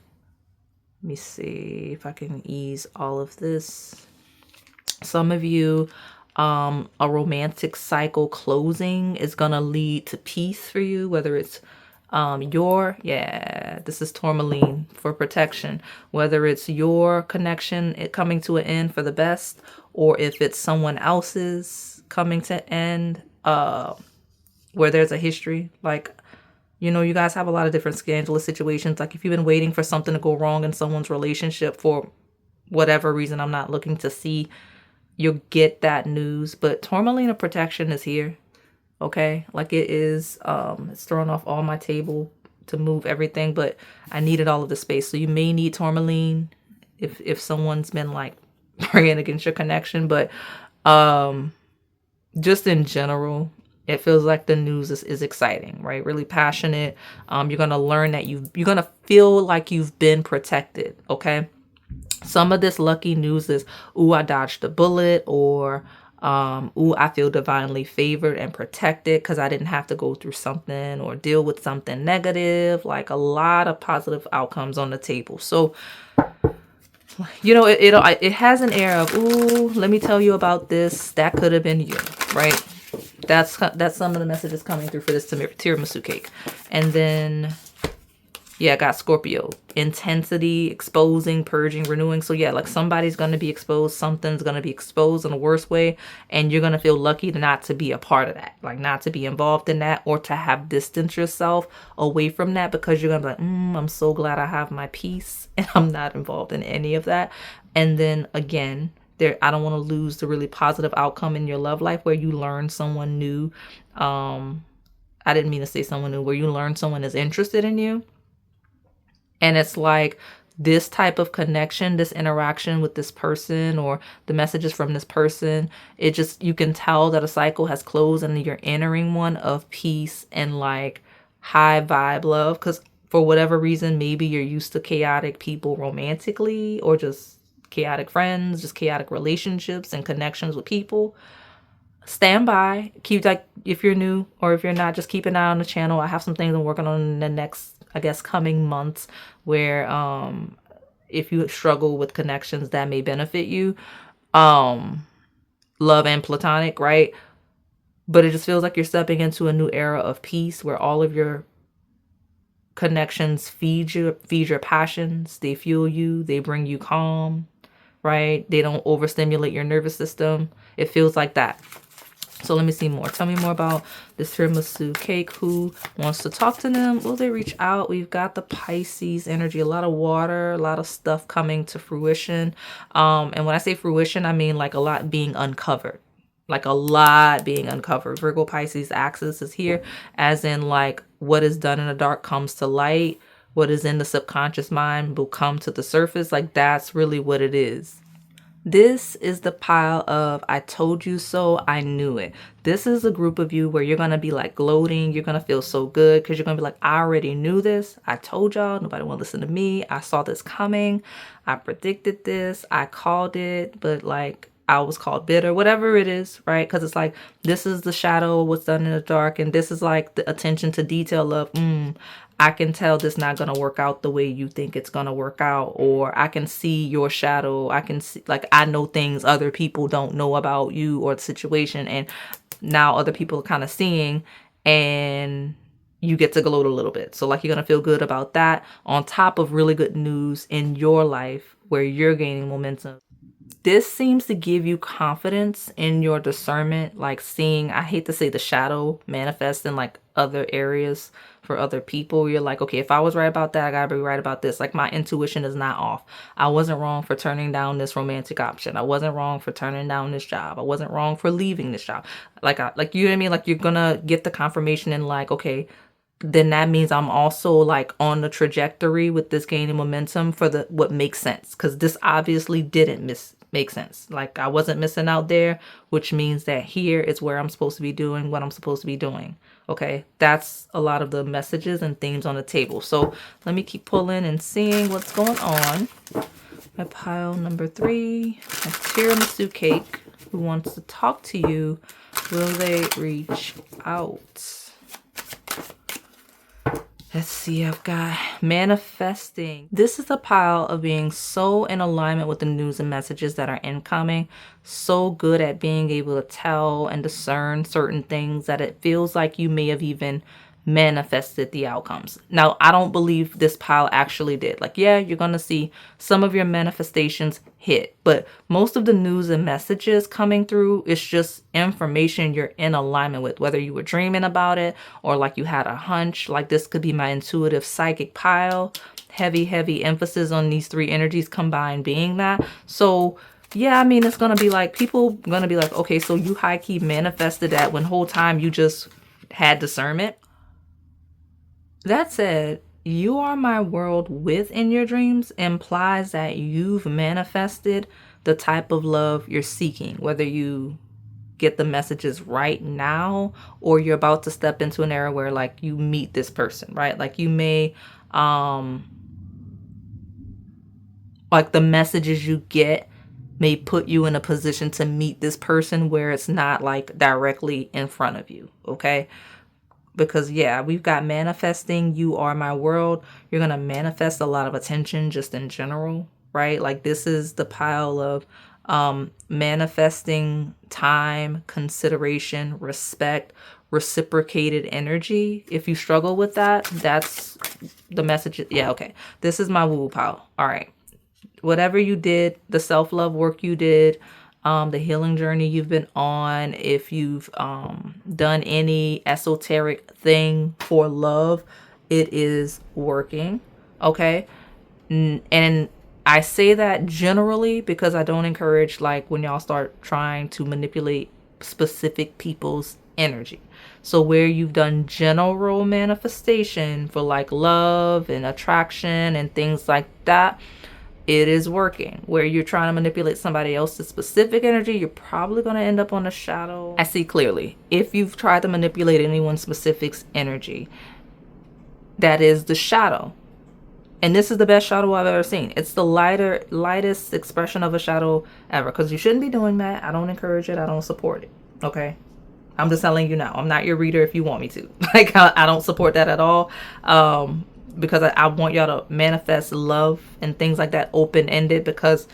Let me see if I can ease all of this. Some of you, a romantic cycle closing is going to lead to peace for you, whether it's this is tourmaline for protection, whether it's your connection coming to an end for the best, or if it's someone else's coming to end, where there's a history. Like, you know, you guys have a lot of different scandalous situations. Like if you've been waiting for something to go wrong in someone's relationship for whatever reason, I'm not looking to see, you'll get that news. But tourmaline of protection is here. Okay, like it is, it's thrown off all my table to move everything, but I needed all of the space. So you may need tourmaline if someone's been like praying against your connection, but just in general, it feels like the news is exciting, right? Really passionate. You're gonna learn that you're gonna feel like you've been protected. Okay, some of this lucky news is, ooh, I dodged a bullet, or ooh, I feel divinely favored and protected because I didn't have to go through something or deal with something negative. Like a lot of positive outcomes on the table. So, you know, it has an air of, ooh, let me tell you about this. That could have been you, right? That's some of the messages coming through for this tiramisu cake. And then, yeah, I got Scorpio. Intensity, exposing, purging, renewing. So yeah, like somebody's going to be exposed. Something's going to be exposed in a worse way. And you're going to feel lucky not to be a part of that. Like not to be involved in that, or to have distanced yourself away from that, because you're going to be like, I'm so glad I have my peace and I'm not involved in any of that. And then again, I don't want to lose the really positive outcome in your love life where you learn someone new. I didn't mean to say someone new, where you learn someone is interested in you. And it's like this type of connection, this interaction with this person, or the messages from this person, you can tell that a cycle has closed and you're entering one of peace and like high vibe love. Because for whatever reason, maybe you're used to chaotic people romantically, or just chaotic friends, just chaotic relationships and connections with people. Stand by. Keep, like, if you're new, or if you're not, just keep an eye on the channel. I have some things I'm working on in the next, I guess, coming months, where if you struggle with connections that may benefit you, love and platonic, right? But it just feels like you're stepping into a new era of peace, where all of your connections feed your passions. They fuel you. They bring you calm, right? They don't overstimulate your nervous system. It feels like that. So let me see more. Tell me more about this tiramisu cake. Who wants to talk to them? Will they reach out? We've got the Pisces energy, a lot of water, a lot of stuff coming to fruition. And when I say fruition, I mean like a lot being uncovered. Like a lot being uncovered. Virgo Pisces axis is here, as in like what is done in the dark comes to light. What is in the subconscious mind will come to the surface. Like that's really what it is. This is the pile of I told you so, I knew it. This is a group of you where you're going to be like gloating. You're going to feel so good because you're going to be like, I already knew this. I told y'all. Nobody want to listen to me. I saw this coming. I predicted this. I called it. But like I was called bitter, whatever it is, right? Because it's like, this is the shadow, what's done in the dark. And this is like the attention to detail of, I can tell this not going to work out the way you think it's going to work out. Or I can see your shadow. I can see, like, I know things other people don't know about you or the situation. And now other people are kind of seeing, and you get to gloat a little bit. So like you're going to feel good about that on top of really good news in your life where you're gaining momentum. This seems to give you confidence in your discernment, like seeing, I hate to say the shadow manifest in like other areas for other people. You're like, okay, if I was right about that, I gotta be right about this. Like my intuition is not off. I wasn't wrong for turning down this romantic option. I wasn't wrong for turning down this job. I wasn't wrong for leaving this job. Like you know what I mean? Like you're gonna get the confirmation and like, okay, then that means I'm also like on the trajectory with this gaining momentum for the what makes sense, because this obviously didn't make sense. Like I wasn't missing out there, which means that here is where I'm supposed to be doing what I'm supposed to be doing. Okay, that's a lot of the messages and themes on the table. So let me keep pulling and seeing what's going on. My pile number 3, a tiramisu cake. Who wants to talk to you? Will they reach out? Let's see, I've got manifesting. This is a pile of being so in alignment with the news and messages that are incoming. So good at being able to tell and discern certain things that it feels like you may have even manifested the outcomes. Now, I don't believe this pile actually did. Like, yeah, you're going to see some of your manifestations hit, but most of the news and messages coming through is just information you're in alignment with, whether you were dreaming about it or like you had a hunch. Like this could be my intuitive psychic pile. Heavy emphasis on these 3 energies combined being that. So yeah, I mean, it's going to be like, people going to be like, okay, so you high key manifested that when whole time you just had discernment. That said, you are my world within your dreams implies that you've manifested the type of love you're seeking, whether you get the messages right now or you're about to step into an era where like you meet this person, right? Like you may, like the messages you get may put you in a position to meet this person where it's not like directly in front of you, okay? Because yeah, we've got manifesting, you are my world. You're going to manifest a lot of attention just in general, right? Like this is the pile of manifesting time, consideration, respect, reciprocated energy. If you struggle with that, that's the message. Yeah, okay. This is my woo pile. All right. Whatever you did, the self-love work you did, the healing journey you've been on, if you've done any esoteric thing for love, it is working, okay? And I say that generally because I don't encourage like when y'all start trying to manipulate specific people's energy. So where you've done general manifestation for like love and attraction and things like that, it is working. Where you're trying to manipulate somebody else's specific energy, you're probably going to end up on a shadow. I see clearly. If you've tried to manipulate anyone's specific energy, that is the shadow. And this is the best shadow I've ever seen. It's the lightest expression of a shadow ever. Because you shouldn't be doing that. I don't encourage it. I don't support it. Okay? I'm just telling you now. I'm not your reader if you want me to. Like, I don't support that at all. Because I want y'all to manifest love and things like that open-ended, because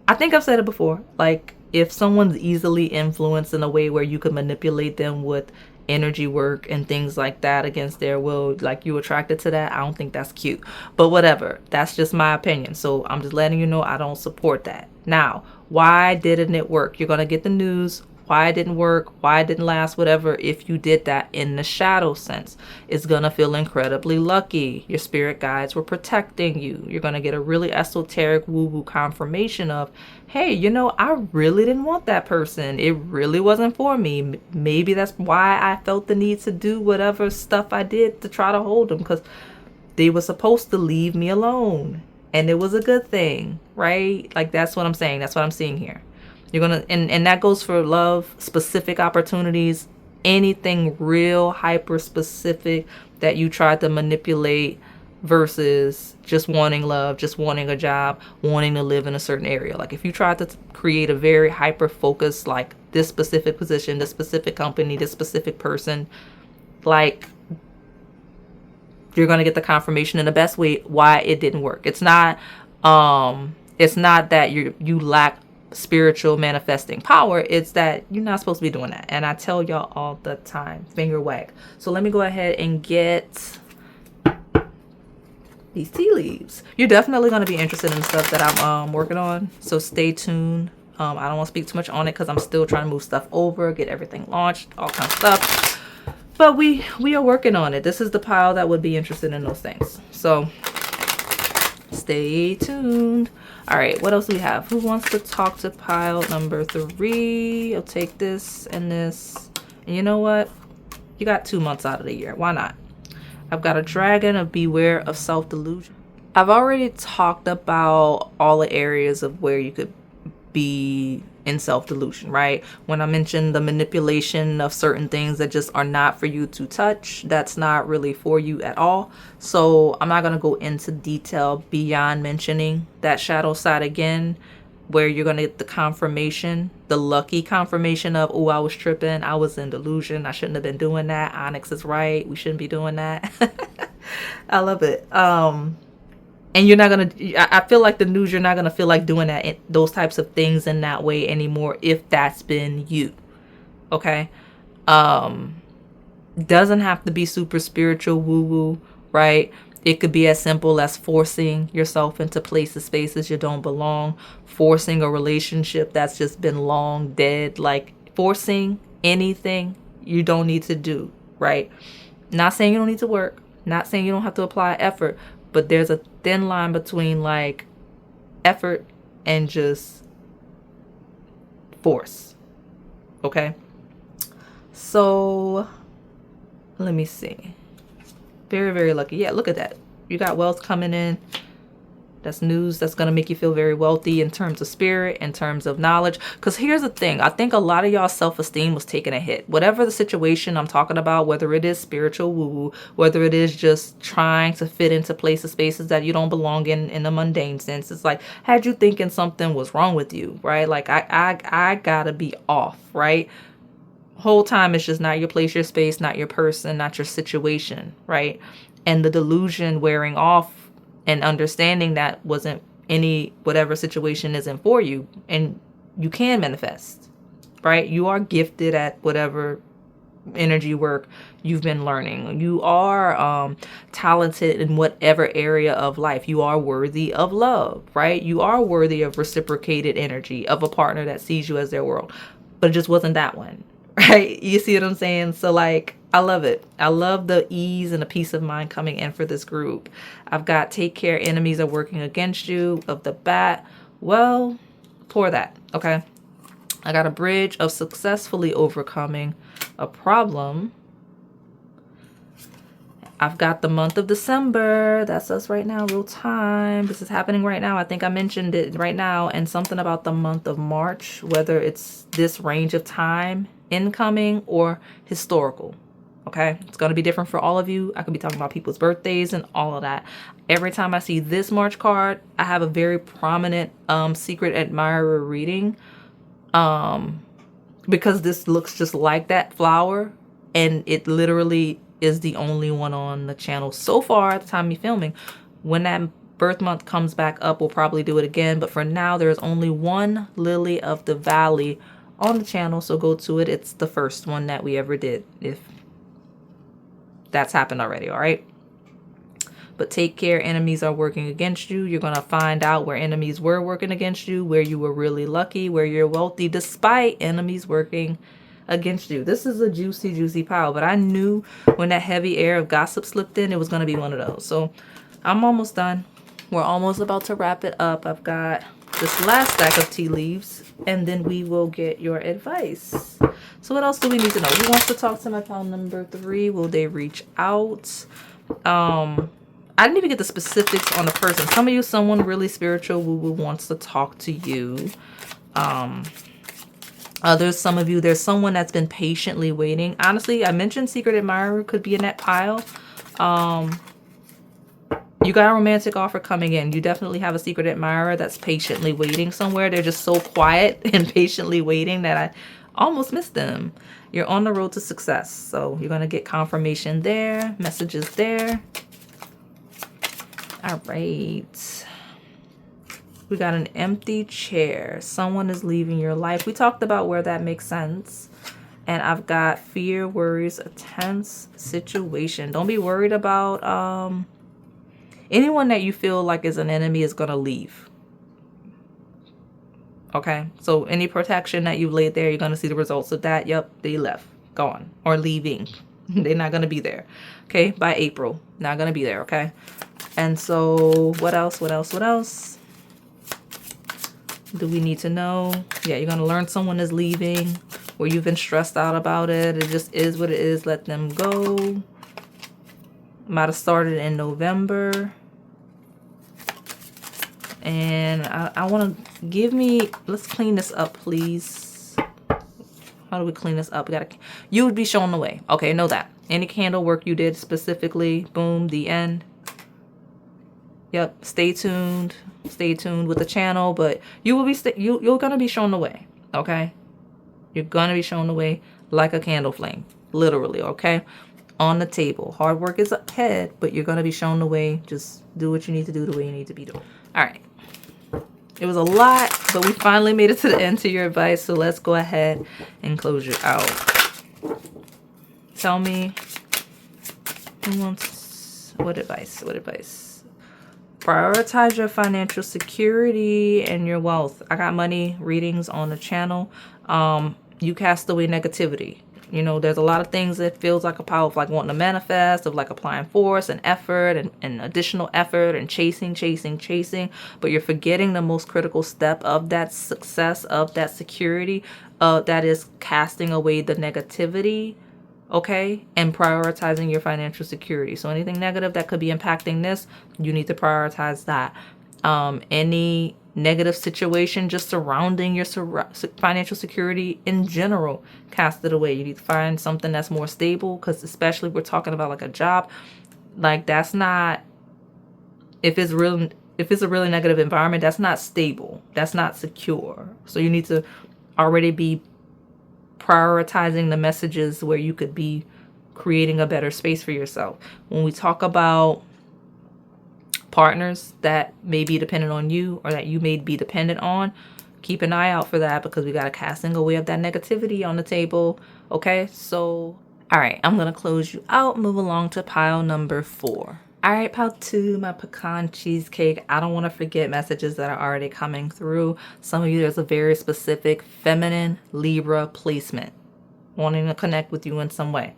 I think I've said it before. Like, if someone's easily influenced in a way where you could manipulate them with energy work and things like that against their will, like you attracted to that, I don't think that's cute. But whatever, that's just my opinion. So I'm just letting you know I don't support that. Now, why didn't it work? You're gonna get the news. Why it didn't work, why it didn't last, whatever. If you did that in the shadow sense, it's gonna feel incredibly lucky. Your spirit guides were protecting you. You're gonna get a really esoteric woo-woo confirmation of, hey, you know, I really didn't want that person. It really wasn't for me. Maybe that's why I felt the need to do whatever stuff I did to try to hold them, because they were supposed to leave me alone. And it was a good thing, right? Like, that's what I'm saying. That's what I'm seeing here. You're gonna, and that goes for love, specific opportunities, anything real hyper specific that you tried to manipulate versus just wanting love, just wanting a job, wanting to live in a certain area. Like, if you tried to create a very hyper focus, like this specific position, this specific company, this specific person, like, you're gonna get the confirmation in the best way why it didn't work. It's not that you lack spiritual manifesting power. It's that you're not supposed to be doing that. And I tell y'all all the time, finger wag. So let me go ahead and get these tea leaves. You're definitely going to be interested in the stuff that I'm working on, so stay tuned. I don't want to speak too much on it because I'm still trying to move stuff over, get everything launched, all kinds of stuff. But we are working on it. This is the pile that would be interested in those things. So stay tuned. All right, what else do we have? Who wants to talk to pile number 3? I'll take this and this. And you know what? You got 2 months out of the year. Why not? I've got a dragon of beware of self-delusion. I've already talked about all the areas of where you could be in self-delusion, right? When I mentioned the manipulation of certain things that just are not for you to touch, that's not really for you at all. So I'm not going to go into detail beyond mentioning that shadow side again, where you're going to get the confirmation, the lucky confirmation of, oh, I was tripping, I was in delusion, I shouldn't have been doing that, Onyx is right, we shouldn't be doing that. I love it. And you're not going to, I feel like the news, you're not going to feel like doing that, those types of things in that way anymore if that's been you. Okay? Doesn't have to be super spiritual woo-woo, right? It could be as simple as forcing yourself into places, spaces you don't belong, forcing a relationship that's just been long dead, like forcing anything you don't need to do, right? Not saying you don't need to work, not saying you don't have to apply effort, but there's a thin line between like effort and just force. Okay? So let me see. Very, very lucky. Yeah, look at that. You got wealth coming in. That's news that's going to make you feel very wealthy in terms of spirit, in terms of knowledge. Because here's the thing. I think a lot of y'all's self-esteem was taking a hit. Whatever the situation I'm talking about, whether it is spiritual woo-woo, whether it is just trying to fit into places, spaces that you don't belong in the mundane sense. It's like, had you thinking something was wrong with you, right? Like, I gotta be off, right? Whole time it's just not your place, your space, not your person, not your situation, right? And the delusion wearing off and understanding that wasn't any, whatever situation isn't for you, and you can manifest, right? You are gifted at whatever energy work you've been learning. You are talented in whatever area of life. You are worthy of love, right? You are worthy of reciprocated energy, of a partner that sees you as their world, but it just wasn't that one. Right? You see what I'm saying? So like, I love it. I love the ease and the peace of mind coming in for this group. I've got take care, enemies are working against you of the bat. Well, pour that. Okay. I got a bridge of successfully overcoming a problem. I've got the month of December. That's us right now, real time. This is happening right now. I think I mentioned it right now. And something about the month of March, whether it's this range of time, incoming or historical. Okay, it's going to be different for all of you. I could be talking about people's birthdays and all of that. Every time I see this March card, I have a very prominent secret admirer reading. because this looks just like that flower, and it literally is the only one on the channel so far at the time of filming. When that birth month comes back up, we'll probably do it again, but for now there's only one Lily of the Valley on the channel, so go to it. It's the first one that we ever did, if that's happened already. All right, but take care. Enemies are working against you. You're gonna find out where enemies were working against you, where you were really lucky, where you're wealthy despite enemies working against you. This is a juicy pile, but I knew when that heavy air of gossip slipped in, it was gonna be one of those. So I'm almost done. We're almost about to wrap it up. I've got this last stack of tea leaves, and then we will get your advice. So what else do we need to know? Who wants to talk to my pile number 3? Will they reach out? I didn't even get the specifics on the person. Some of you, someone really spiritual who wants to talk to you. Others, some of you, there's someone that's been patiently waiting. Honestly, I mentioned secret admirer could be in that pile. You got a romantic offer coming in. You definitely have a secret admirer that's patiently waiting somewhere. They're just so quiet and patiently waiting that I almost missed them. You're on the road to success. So you're going to get confirmation there, messages there. All right. We got an empty chair. Someone is leaving your life. We talked about where that makes sense. And I've got fear, worries, a tense situation. Don't be worried about anyone that you feel like is an enemy is going to leave. Okay? So any protection that you laid there, you're going to see the results of that. Yep, they left. Gone. Or leaving. They're not going to be there. Okay? By April. Not going to be there. Okay? And so what else? What else? What else? Do we need to know? Yeah, you're going to learn someone is leaving, or you've been stressed out about it. It just is what it is. Let them go. Might have started in November. And I want to give me, let's clean this up, please. How do we clean this up? You would be shown the way. Okay, know that. Any candle work you did specifically, boom, the end. Yep, stay tuned. Stay tuned with the channel, but you will be you're gonna be shown the way. Okay, you're gonna be shown the way like a candle flame, literally. Okay, on the table. Hard work is ahead, but you're gonna be shown the way. Just do what you need to do the way you need to be doing. All right. It was a lot, but we finally made it to the end to your advice. So let's go ahead and close you out. Tell me who wants what advice? What advice? Prioritize your financial security and your wealth. I got money readings on the channel. You cast away negativity. You know, there's a lot of things that feels like a power of like wanting to manifest, of like applying force and effort and additional effort and chasing. But you're forgetting the most critical step of that success, of that security, that is casting away the negativity. Okay, and prioritizing your financial security. So anything negative that could be impacting this, you need to prioritize that. Any negative situation just surrounding your financial security in general, cast it away. You need to find something that's more stable, because especially we're talking about like a job, like that's not, if it's a really negative environment, that's not stable, that's not secure. So you need to already be prioritizing the messages where you could be creating a better space for yourself. When we talk about partners that may be dependent on you, or that you may be dependent on, keep an eye out for that, because we got a casting away of that negativity on the table. Okay, so all right, I'm gonna close you out, move along to pile number 4. All right, pile 2, my pecan cheesecake. I don't want to forget messages that are already coming through. Some of you, there's a very specific feminine Libra placement, wanting to connect with you in some way.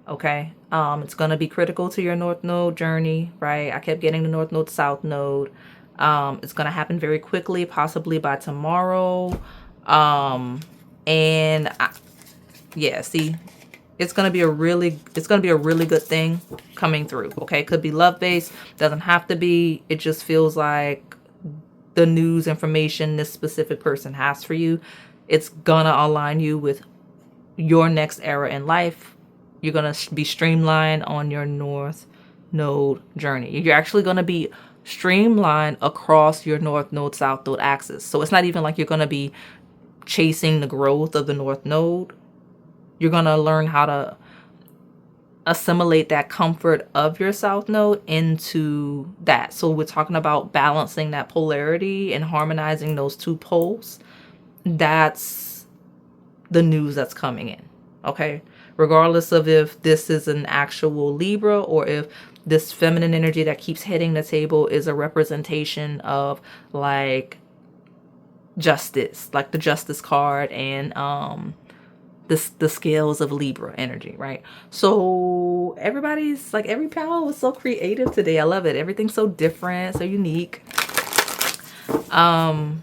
Okay, it's going to be critical to your North Node journey, right? I kept getting the North Node, South Node. It's going to happen very quickly, possibly by tomorrow. Yeah, see, it's going to be a really good thing coming through. Okay, could be love based, doesn't have to be. It just feels like the news information this specific person has for you, it's gonna align you with your next era in life. You're gonna be streamlined on your North Node journey. You're actually gonna be streamlined across your North Node, South Node axis. So it's not even like you're gonna be chasing the growth of the North Node. You're going to learn how to assimilate that comfort of your South Node into that. So we're talking about balancing that polarity and harmonizing those two poles. That's the news that's coming in. Okay, regardless of if this is an actual Libra or if this feminine energy that keeps hitting the table is a representation of like justice, like the justice card and the scales of Libra energy, right? So everybody's like, every panel was so creative today. I love it. Everything's so different, so unique. Let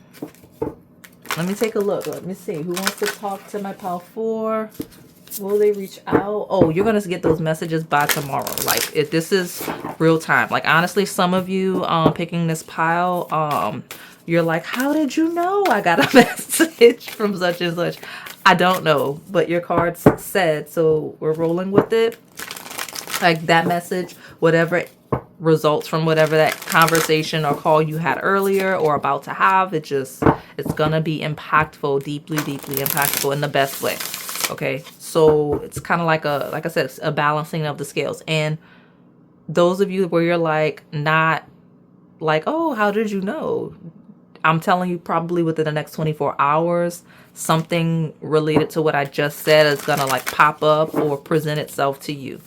me take a look. Let me see who wants to talk to my pile 4. Will they reach out? Oh, you're gonna get those messages by tomorrow. Like, if this is real time. Like, honestly, some of you picking this pile, you're like, how did you know I got a message from such and such? I don't know, but your cards said, so we're rolling with it. Like, that message, whatever results from whatever that conversation or call you had earlier or about to have, it's gonna be impactful, deeply impactful in the best way. Okay, so it's kind of like I said, it's a balancing of the scales. And those of you where you're like, not like, oh, how did you know? I'm telling you, probably within the next 24 hours, something related to what I just said is gonna like pop up or present itself to you.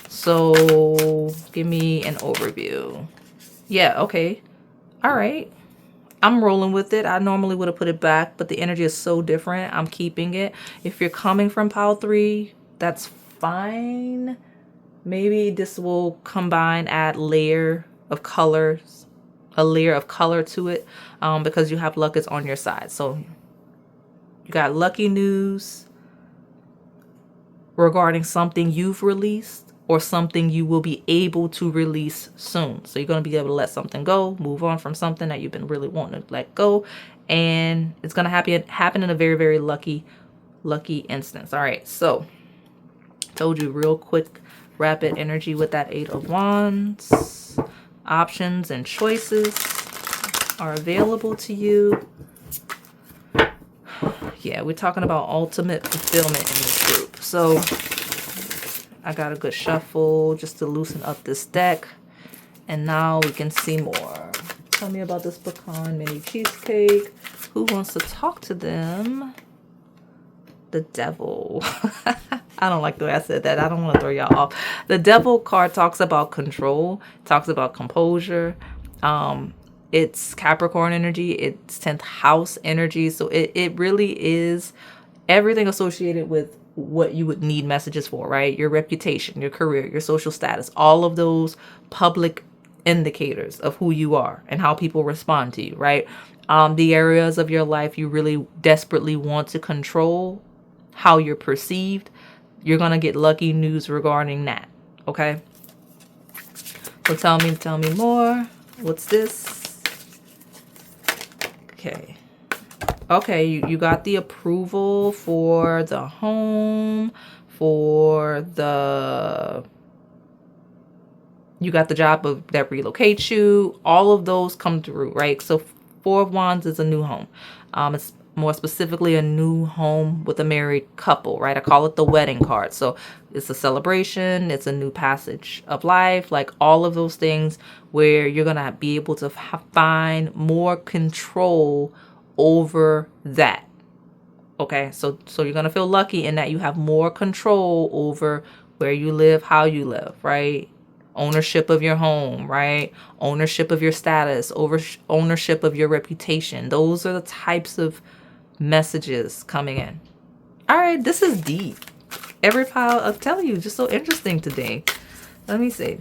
So give me an overview. Yeah, okay. All right. I'm rolling with it. I normally would have put it back, but the energy is so different. I'm keeping it. If you're coming from pile 3, that's fine. Maybe this will combine, add layer of colors, a layer of color to it, because you have luck is on your side. So you got lucky news regarding something you've released or something you will be able to release soon. So you're going to be able to let something go, move on from something that you've been really wanting to let go. And it's going to happen in a very, very lucky instance. All right. So told you, real quick, rapid energy with that 8 of Wands. Options and choices are available to you. Yeah, we're talking about ultimate fulfillment in this group. So I got a good shuffle just to loosen up this deck. And now we can see more. Tell me about this Pecan mini cheesecake. Who wants to talk to them? The Devil. I don't like the way I said that. I don't want to throw y'all off. The Devil card talks about control, talks about composure. It's Capricorn energy. It's 10th house energy. So it really is everything associated with what you would need messages for, right? Your reputation, your career, your social status, all of those public indicators of who you are and how people respond to you, right? The areas of your life you really desperately want to control how you're perceived, you're going to get lucky news regarding that, okay? So tell me more. What's this? Okay, you got the approval for the home, you got the job that relocates you. All of those come through, right? So 4 of Wands is a new home. It's more specifically a new home with a married couple, right? I call it the wedding card. So it's a celebration. It's a new passage of life. Like all of those things where you're going to be able to find more control over that. Okay, so you're going to feel lucky in that you have more control over where you live, how you live, right? Ownership of your home, right? Ownership of your status, ownership of your reputation. Those are the types of messages coming in. All right, this is deep. Every pile, I'm telling you, just so interesting today. Let me see.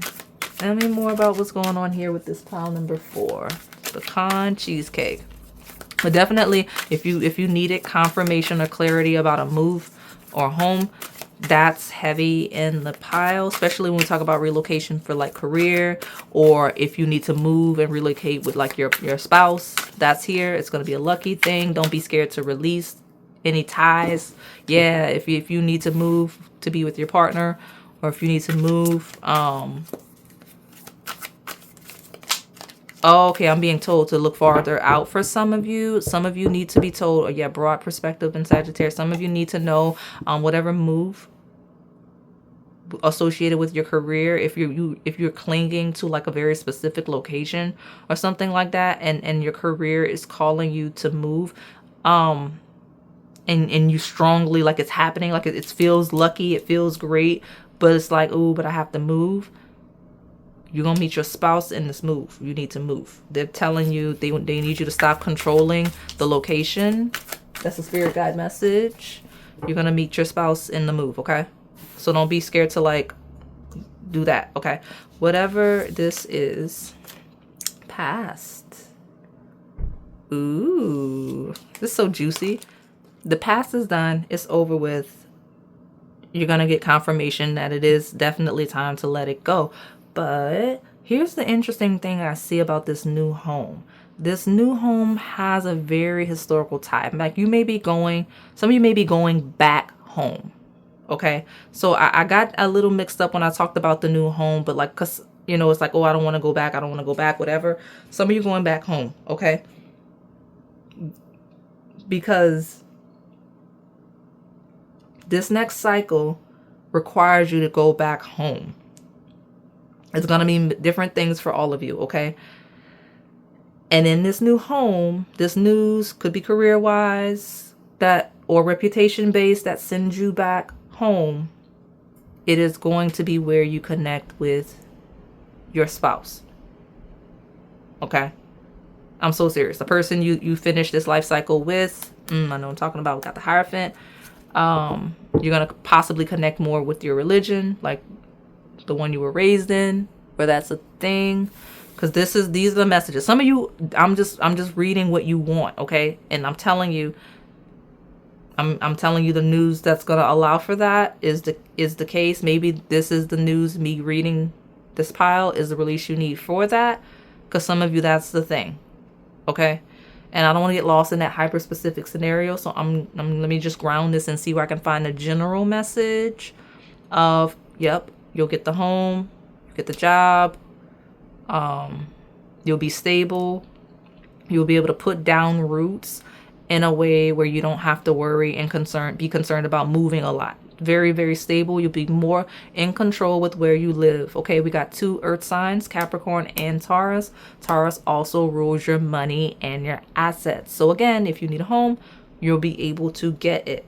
Tell me more about what's going on here with this pile number 4. Pecan cheesecake. But definitely, if you needed confirmation or clarity about a move or home, that's heavy in the pile, especially when we talk about relocation for like career, or if you need to move and relocate with like your spouse, that's here. It's going to be a lucky thing. Don't be scared to release any ties. Yeah, if you need to move to be with your partner, or if you need to move Oh, okay, I'm being told to look farther out for some of you. Some of you need to be told, yeah, broad perspective in Sagittarius. Some of you need to know whatever move associated with your career, if you're clinging to like a very specific location or something like that, and your career is calling you to move, and you strongly, like, it's happening, like it feels lucky, it feels great, but it's like, oh, but I have to move. You're gonna meet your spouse in this move. You need to move. They're telling you they need you to stop controlling the location. That's a spirit guide message. You're gonna meet your spouse in the move, okay? So don't be scared to like do that, okay? Whatever this is, past. Ooh, this is so juicy. The past is done. It's over with. You're gonna get confirmation that it is definitely time to let it go. But here's the interesting thing I see about this new home. This new home has a very historical tie. Like, you may be going, some of you may be going back home. Okay, so I got a little mixed up when I talked about the new home, but like, cause you know, it's like, oh, I don't want to go back. I don't want to go back, whatever. Some of you going back home, okay? Because this next cycle requires you to go back home. It's going to mean different things for all of you, okay? And in this new home, this news could be career-wise, that or reputation-based, that sends you back home. It is going to be where you connect with your spouse. Okay? I'm so serious. The person you finish this life cycle with, I know what I'm talking about. We got the Hierophant. You're going to possibly connect more with your religion, like the one you were raised in, where that's a thing. Because these are the messages. Some of you, I'm just reading what you want, okay? And I'm telling you, I'm telling you the news that's gonna allow for that is the case. Maybe this is the news. Me reading this pile is the release you need for that. Because some of you, that's the thing, okay? And I don't want to get lost in that hyper specific scenario. So let me just ground this and see where I can find a general message of, yep, you'll get the home, you get the job, you'll be stable, you'll be able to put down roots in a way where you don't have to worry and be concerned about moving a lot. Very, very stable. You'll be more in control with where you live. Okay, we got 2 earth signs, Capricorn and Taurus. Taurus also rules your money and your assets. So again, if you need a home, you'll be able to get it.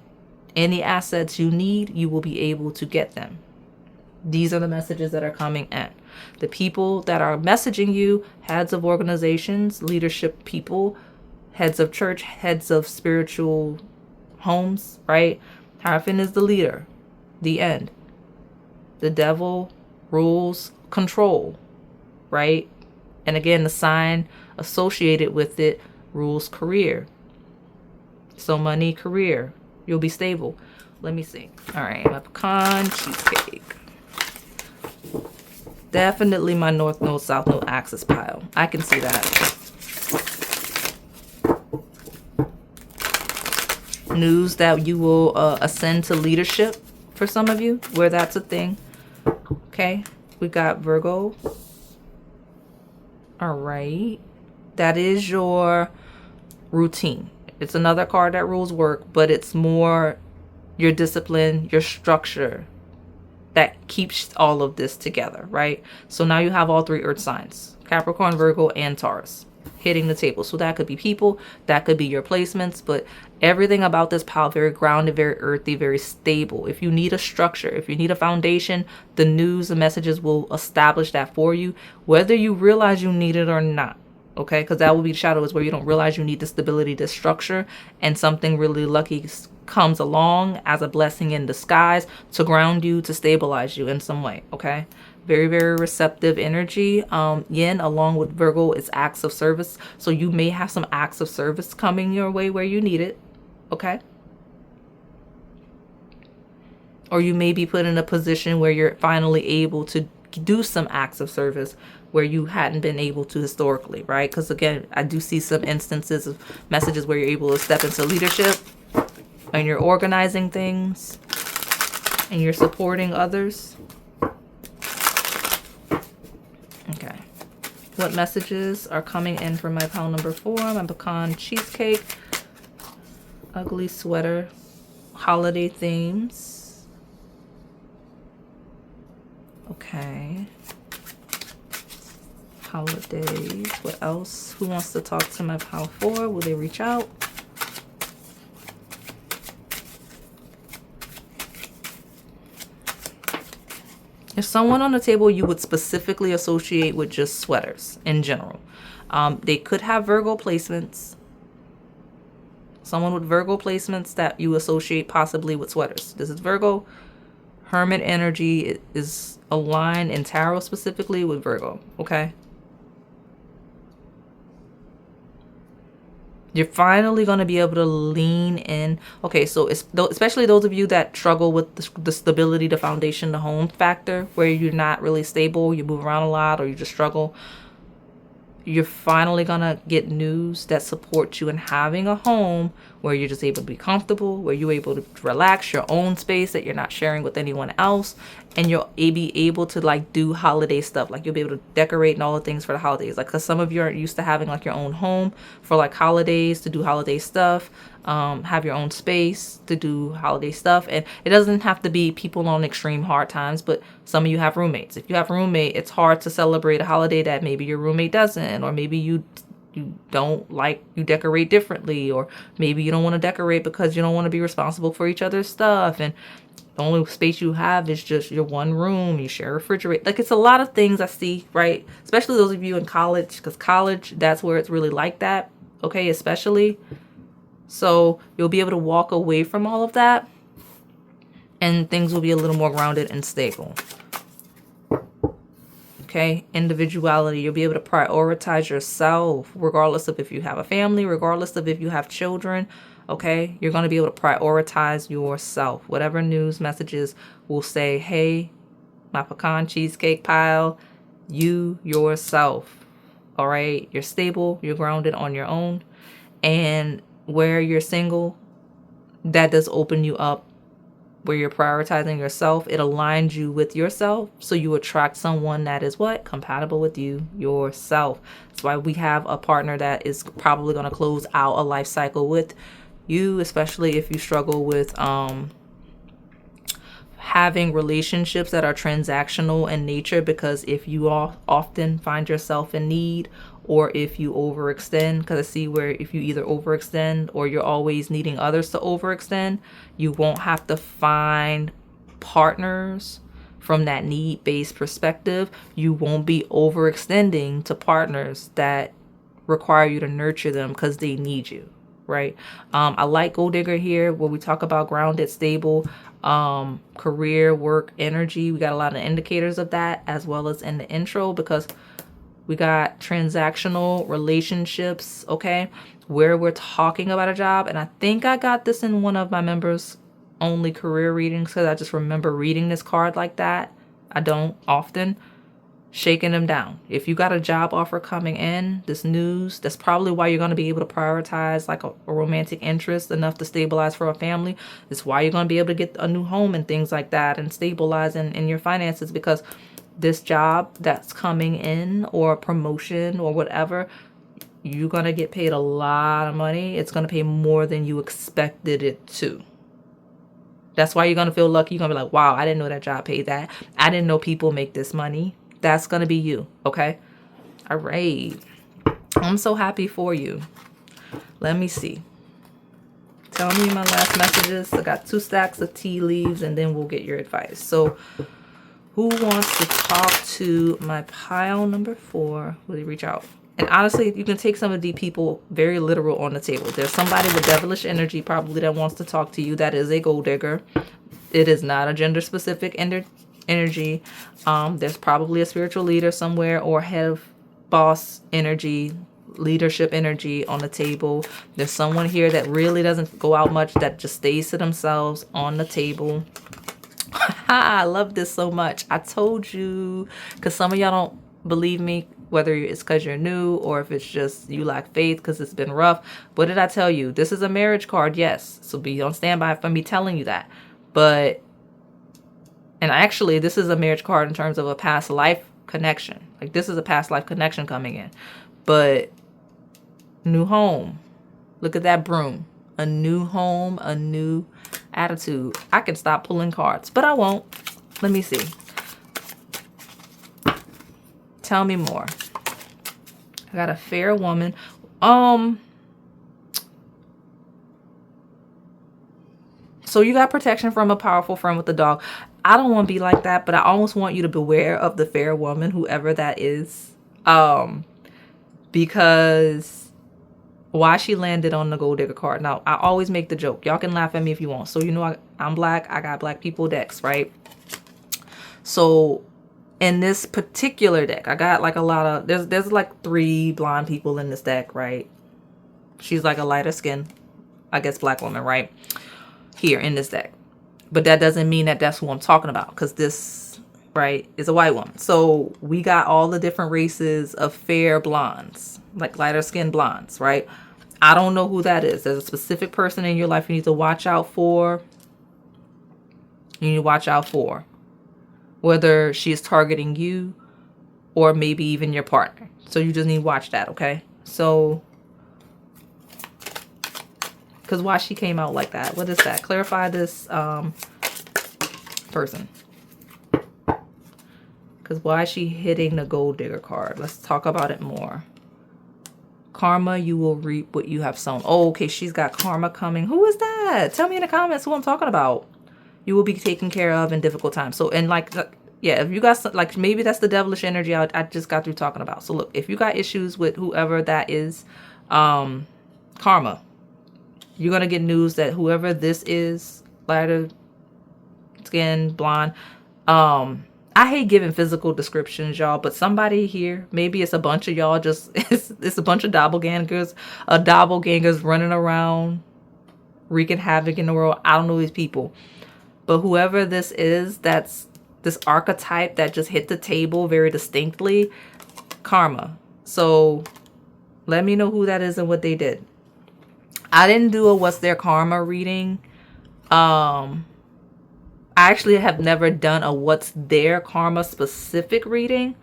Any assets you need, you will be able to get them. These are the messages that are coming in. The people that are messaging you, heads of organizations, leadership people, heads of church, heads of spiritual homes, right? Hierophant is the leader. The end. The devil rules control, right? And again, the sign associated with it rules career. So money, career. You'll be stable. Let me see. All right, my Pecan, Cheesecake. Definitely my North Node, South Node axis pile. I can see that. News that you will ascend to leadership for some of you, where that's a thing. Okay, we got Virgo. All right, that is your routine. It's another card that rules work, but it's more your discipline, your structure that keeps all of this together, right? So now you have all 3 earth signs, Capricorn, Virgo, and Taurus, hitting the table. So that could be people, that could be your placements, but everything about this pile, very grounded, very earthy, very stable. If you need a structure, if you need a foundation, the news, the messages will establish that for you, whether you realize you need it or not. Okay, because that will be shadow, is where you don't realize you need the stability, the structure, and something really lucky comes along as a blessing in disguise to ground you, to stabilize you in some way. Okay, very, very receptive energy. Yin, along with Virgo, is acts of service. So you may have some acts of service coming your way where you need it. Okay, or you may be put in a position where you're finally able to do some acts of service where you hadn't been able to historically, right? Because again, I do see some instances of messages where you're able to step into leadership and you're organizing things and you're supporting others. Okay. What messages are coming in for my pile number 4? My pecan cheesecake, ugly sweater, holiday themes. Okay. Holidays. What else? Who wants to talk to my pile 4? Will they reach out? There's someone on the table you would specifically associate with just sweaters in general. They could have Virgo placements. Someone with Virgo placements that you associate possibly with sweaters. This is Virgo. Hermit energy is aligned in tarot specifically with Virgo. Okay. You're finally going to be able to lean in. Okay, so especially those of you that struggle with the stability, the foundation, the home factor, where you're not really stable, you move around a lot, or you just struggle. You're finally going to get news that supports you in having a home where you're just able to be comfortable, where you're able to relax, your own space that you're not sharing with anyone else. And you'll be able to like do holiday stuff. Like you'll be able to decorate and all the things for the holidays. Like, cause some of you aren't used to having like your own home for like holidays to do holiday stuff. Have your own space to do holiday stuff. And it doesn't have to be people on extreme hard times, but some of you have roommates. If you have a roommate, it's hard to celebrate a holiday that maybe your roommate doesn't, or maybe you don't like, you decorate differently, or maybe you don't want to decorate because you don't want to be responsible for each other's stuff. And the only space you have is just your one room. You share a refrigerator. Like, it's a lot of things I see, right? Especially those of you in college, because college, that's where it's really like that. Okay, especially. So you'll be able to walk away from all of that and things will be a little more grounded and stable. Okay, individuality. You'll be able to prioritize yourself regardless of if you have a family, regardless of if you have children. Okay, you're going to be able to prioritize yourself. Whatever news messages will say, hey, my pecan cheesecake pile, you yourself. All right, you're stable, you're grounded on your own. And where you're single, that does open you up. Where you're prioritizing yourself, it aligns you with yourself. So you attract someone that is what? Compatible with you, yourself. That's why we have a partner that is probably going to close out a life cycle with you, especially if you struggle with having relationships that are transactional in nature, because if you often find yourself in need, or if you overextend, because I see where if you either overextend or you're always needing others to overextend, you won't have to find partners from that need-based perspective. You won't be overextending to partners that require you to nurture them because they need you, right? I like Gold Digger here where we talk about grounded, stable, career, work, energy. We got a lot of indicators of that as well as in the intro, because we got transactional relationships, okay, where we're talking about a job. And I think I got this in one of my members only career readings because I just remember reading this card like that. I don't often. Shaking them down. If you got a job offer coming in, this news, that's probably why you're going to be able to prioritize like a romantic interest enough to stabilize for a family. It's why you're going to be able to get a new home and things like that and stabilize in your finances, because this job that's coming in, or a promotion or whatever, you're going to get paid a lot of money. It's going to pay more than you expected it to. That's why you're going to feel lucky. You're going to be like, wow, I didn't know that job paid that. I didn't know people make this money. That's going to be you. Okay. All right. I'm so happy for you. Let me see. Tell me my last messages. I got 2 stacks of tea leaves and then we'll get your advice. So who wants to talk to my pile number 4? Will you reach out? And honestly, you can take some of the people very literal on the table. There's somebody with devilish energy probably that wants to talk to you. That is a gold digger. It is not a gender specific energy. There's probably a spiritual leader somewhere, or head of boss energy, leadership energy on the table. There's someone here that really doesn't go out much, that just stays to themselves on the table. I love this so much. I told you, because some of y'all don't believe me, whether it's because you're new or if it's just you lack faith because it's been rough. What did I tell you? This is a marriage card, yes. So be on standby for me telling you that. But, and actually, this is a marriage card in terms of a past life connection. Like this is a past life connection coming in. But new home. Look at that broom. A new home, a new attitude. I can stop pulling cards, but I won't. Let me see. Tell me more. I got a fair woman. So you got protection from a powerful friend with a dog. I don't want to be like that, but I almost want you to beware of the fair woman, whoever that is. Because why she landed on the gold digger card. Now, I always make the joke. Y'all can laugh at me if you want. So, you know, I'm black. I got black people decks, right? So in this particular deck, I got like a lot of, there's like 3 blonde people in this deck, right? She's like a lighter skin, I guess, black woman, right? Here in this deck. But that doesn't mean that that's who I'm talking about, because this, right, is a white woman. So we got all the different races of fair blondes, like lighter skin blondes, right? I don't know who that is. There's a specific person in your life you need to watch out for. You need to watch out for whether she is targeting you or maybe even your partner. So you just need to watch that, okay? So, because why she came out like that? What is that? Clarify this person. Because why is she hitting the gold digger card? Let's talk about it more. Karma, you will reap what you have sown. Oh, okay, she's got karma coming. Who is that? Tell me in the comments who I'm talking about. You will be taken care of in difficult times. So, and like, yeah, if you got some, like, maybe that's the devilish energy I just got through talking about. So look, if you got issues with whoever that is, karma, you're going to get news that whoever this is, lighter skin, blonde, I hate giving physical descriptions, y'all, but somebody here, maybe it's a bunch of y'all, just, it's a bunch of doppelgangers, running around, wreaking havoc in the world. I don't know these people. But whoever this is, that's this archetype that just hit the table very distinctly, karma. So let me know who that is and what they did. I didn't do a what's their karma reading. I actually have never done a what's their karma specific reading.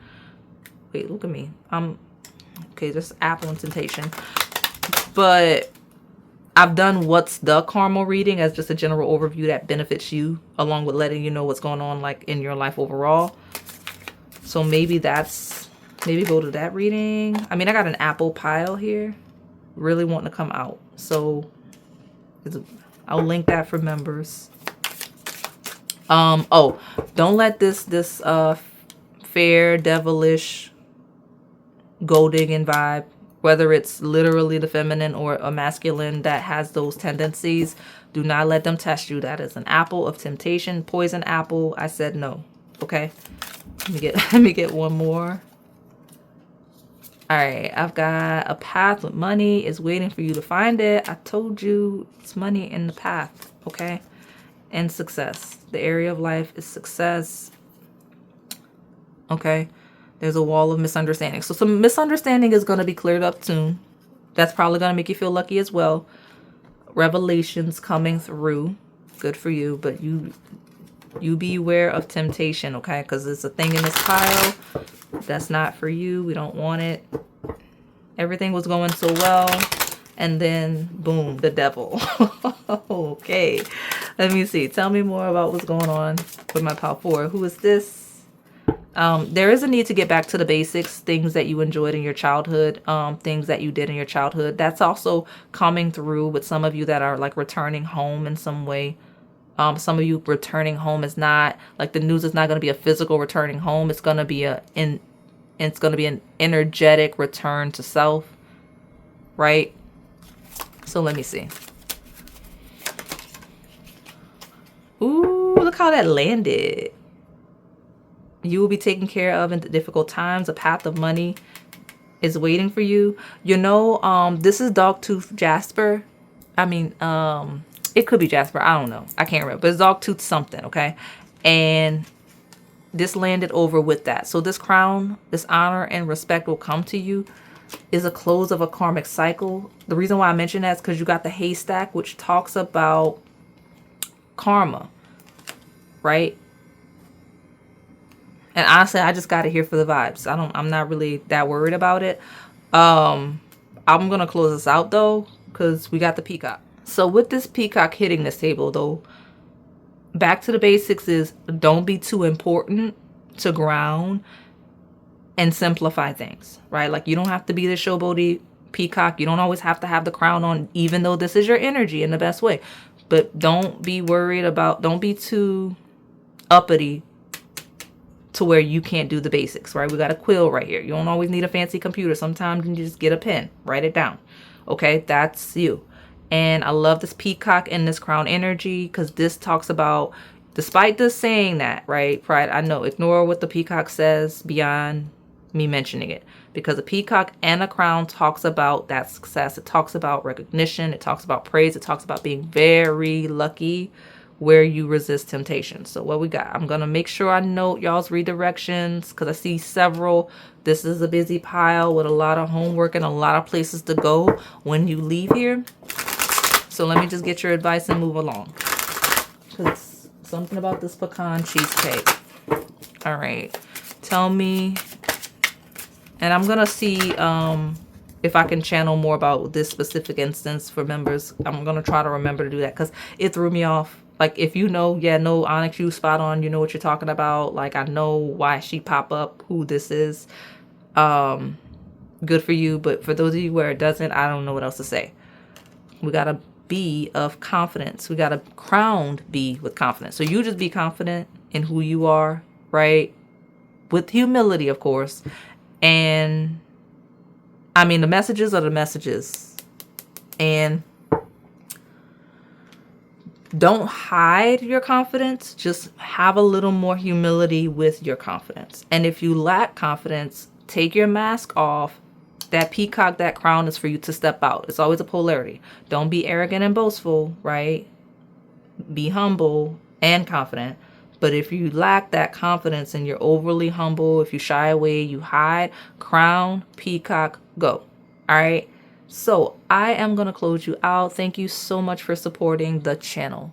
Wait, look at me. Okay, just apple and temptation. But I've done what's the karma reading as just a general overview that benefits you, along with letting you know what's going on like in your life overall. So maybe go to that reading. I mean, I got an apple pile here, really wanting to come out. So I'll link that for members. Oh, don't let this fair devilish gold digging vibe, whether it's literally the feminine or a masculine that has those tendencies, do not let them test you. That is an apple of temptation, poison apple. I said no. Okay. Let me get one more. All right, I've got a path with money is waiting for you to find it. I told you it's money in the path, okay? And success. The area of life is success. Okay. There's a wall of misunderstanding. So some misunderstanding is going to be cleared up soon. That's probably going to make you feel lucky as well. Revelations coming through. Good for you. But you beware of temptation, okay? Because there's a thing in this pile that's not for you. We don't want it. Everything was going so well. And then, boom, the devil. Okay. Let me see. Tell me more about what's going on with my pile 4. Who is this? There is a need to get back to the basics, things that you enjoyed in your childhood, things that you did in your childhood. That's also coming through with some of you that are like returning home in some way. Some of you returning home is not like the news is not going to be a physical returning home. It's going to be an energetic return to self, right? So let me see. Ooh, look how that landed. You will be taken care of in difficult times. A path of money is waiting for you. You know, this is Dogtooth Jasper. I mean, it could be Jasper. I don't know. I can't remember. But it's Dogtooth something, okay? And this landed over with that. So this crown, this honor and respect will come to you. Is a close of a karmic cycle. The reason why I mention that is because you got the haystack, which talks about karma, right? And honestly, I just got it here for the vibes. I'm not really that worried about it. I'm gonna close this out though, because we got the peacock. So with this peacock hitting this table though, back to the basics is don't be too important to ground and simplify things, right? Like you don't have to be the showboaty peacock. You don't always have to have the crown on, even though this is your energy in the best way. But don't be worried about, don't be too uppity to where you can't do the basics, right? We got a quill right here. You don't always need a fancy computer. Sometimes you just get a pen, write it down. Okay, that's you. And I love this peacock and this crown energy, because this talks about, despite this saying that, right, Pride, I know, ignore what the peacock says beyond me mentioning it, because a peacock and a crown talks about that success. It talks about recognition. It talks about praise. It talks about being very lucky where you resist temptation. So what we got, I'm going to make sure I note y'all's redirections, because I see several. This is a busy pile with a lot of homework and a lot of places to go when you leave here. So let me just get your advice and move along. Because something about this pecan cheesecake. All right. Tell me. And I'm going to see if I can channel more about this specific instance for members. I'm going to try to remember to do that, because it threw me off. Like, if you know, yeah, no, Onyx, you spot on. You know what you're talking about. Like, I know why she pop up, who this is. Good for you. But for those of you where it doesn't, I don't know what else to say. We got a B of confidence. We got a crowned B with confidence. So you just be confident in who you are, right? With humility, of course. And I mean, the messages are the messages. And don't hide your confidence. Just have a little more humility with your confidence. And if you lack confidence, take your mask off. That peacock, that crown is for you to step out. It's always a polarity. Don't be arrogant and boastful, right? Be humble and confident. But if you lack that confidence and you're overly humble, if you shy away, you hide, crown, peacock, go. All right. So I am going to close you out. Thank you so much for supporting the channel.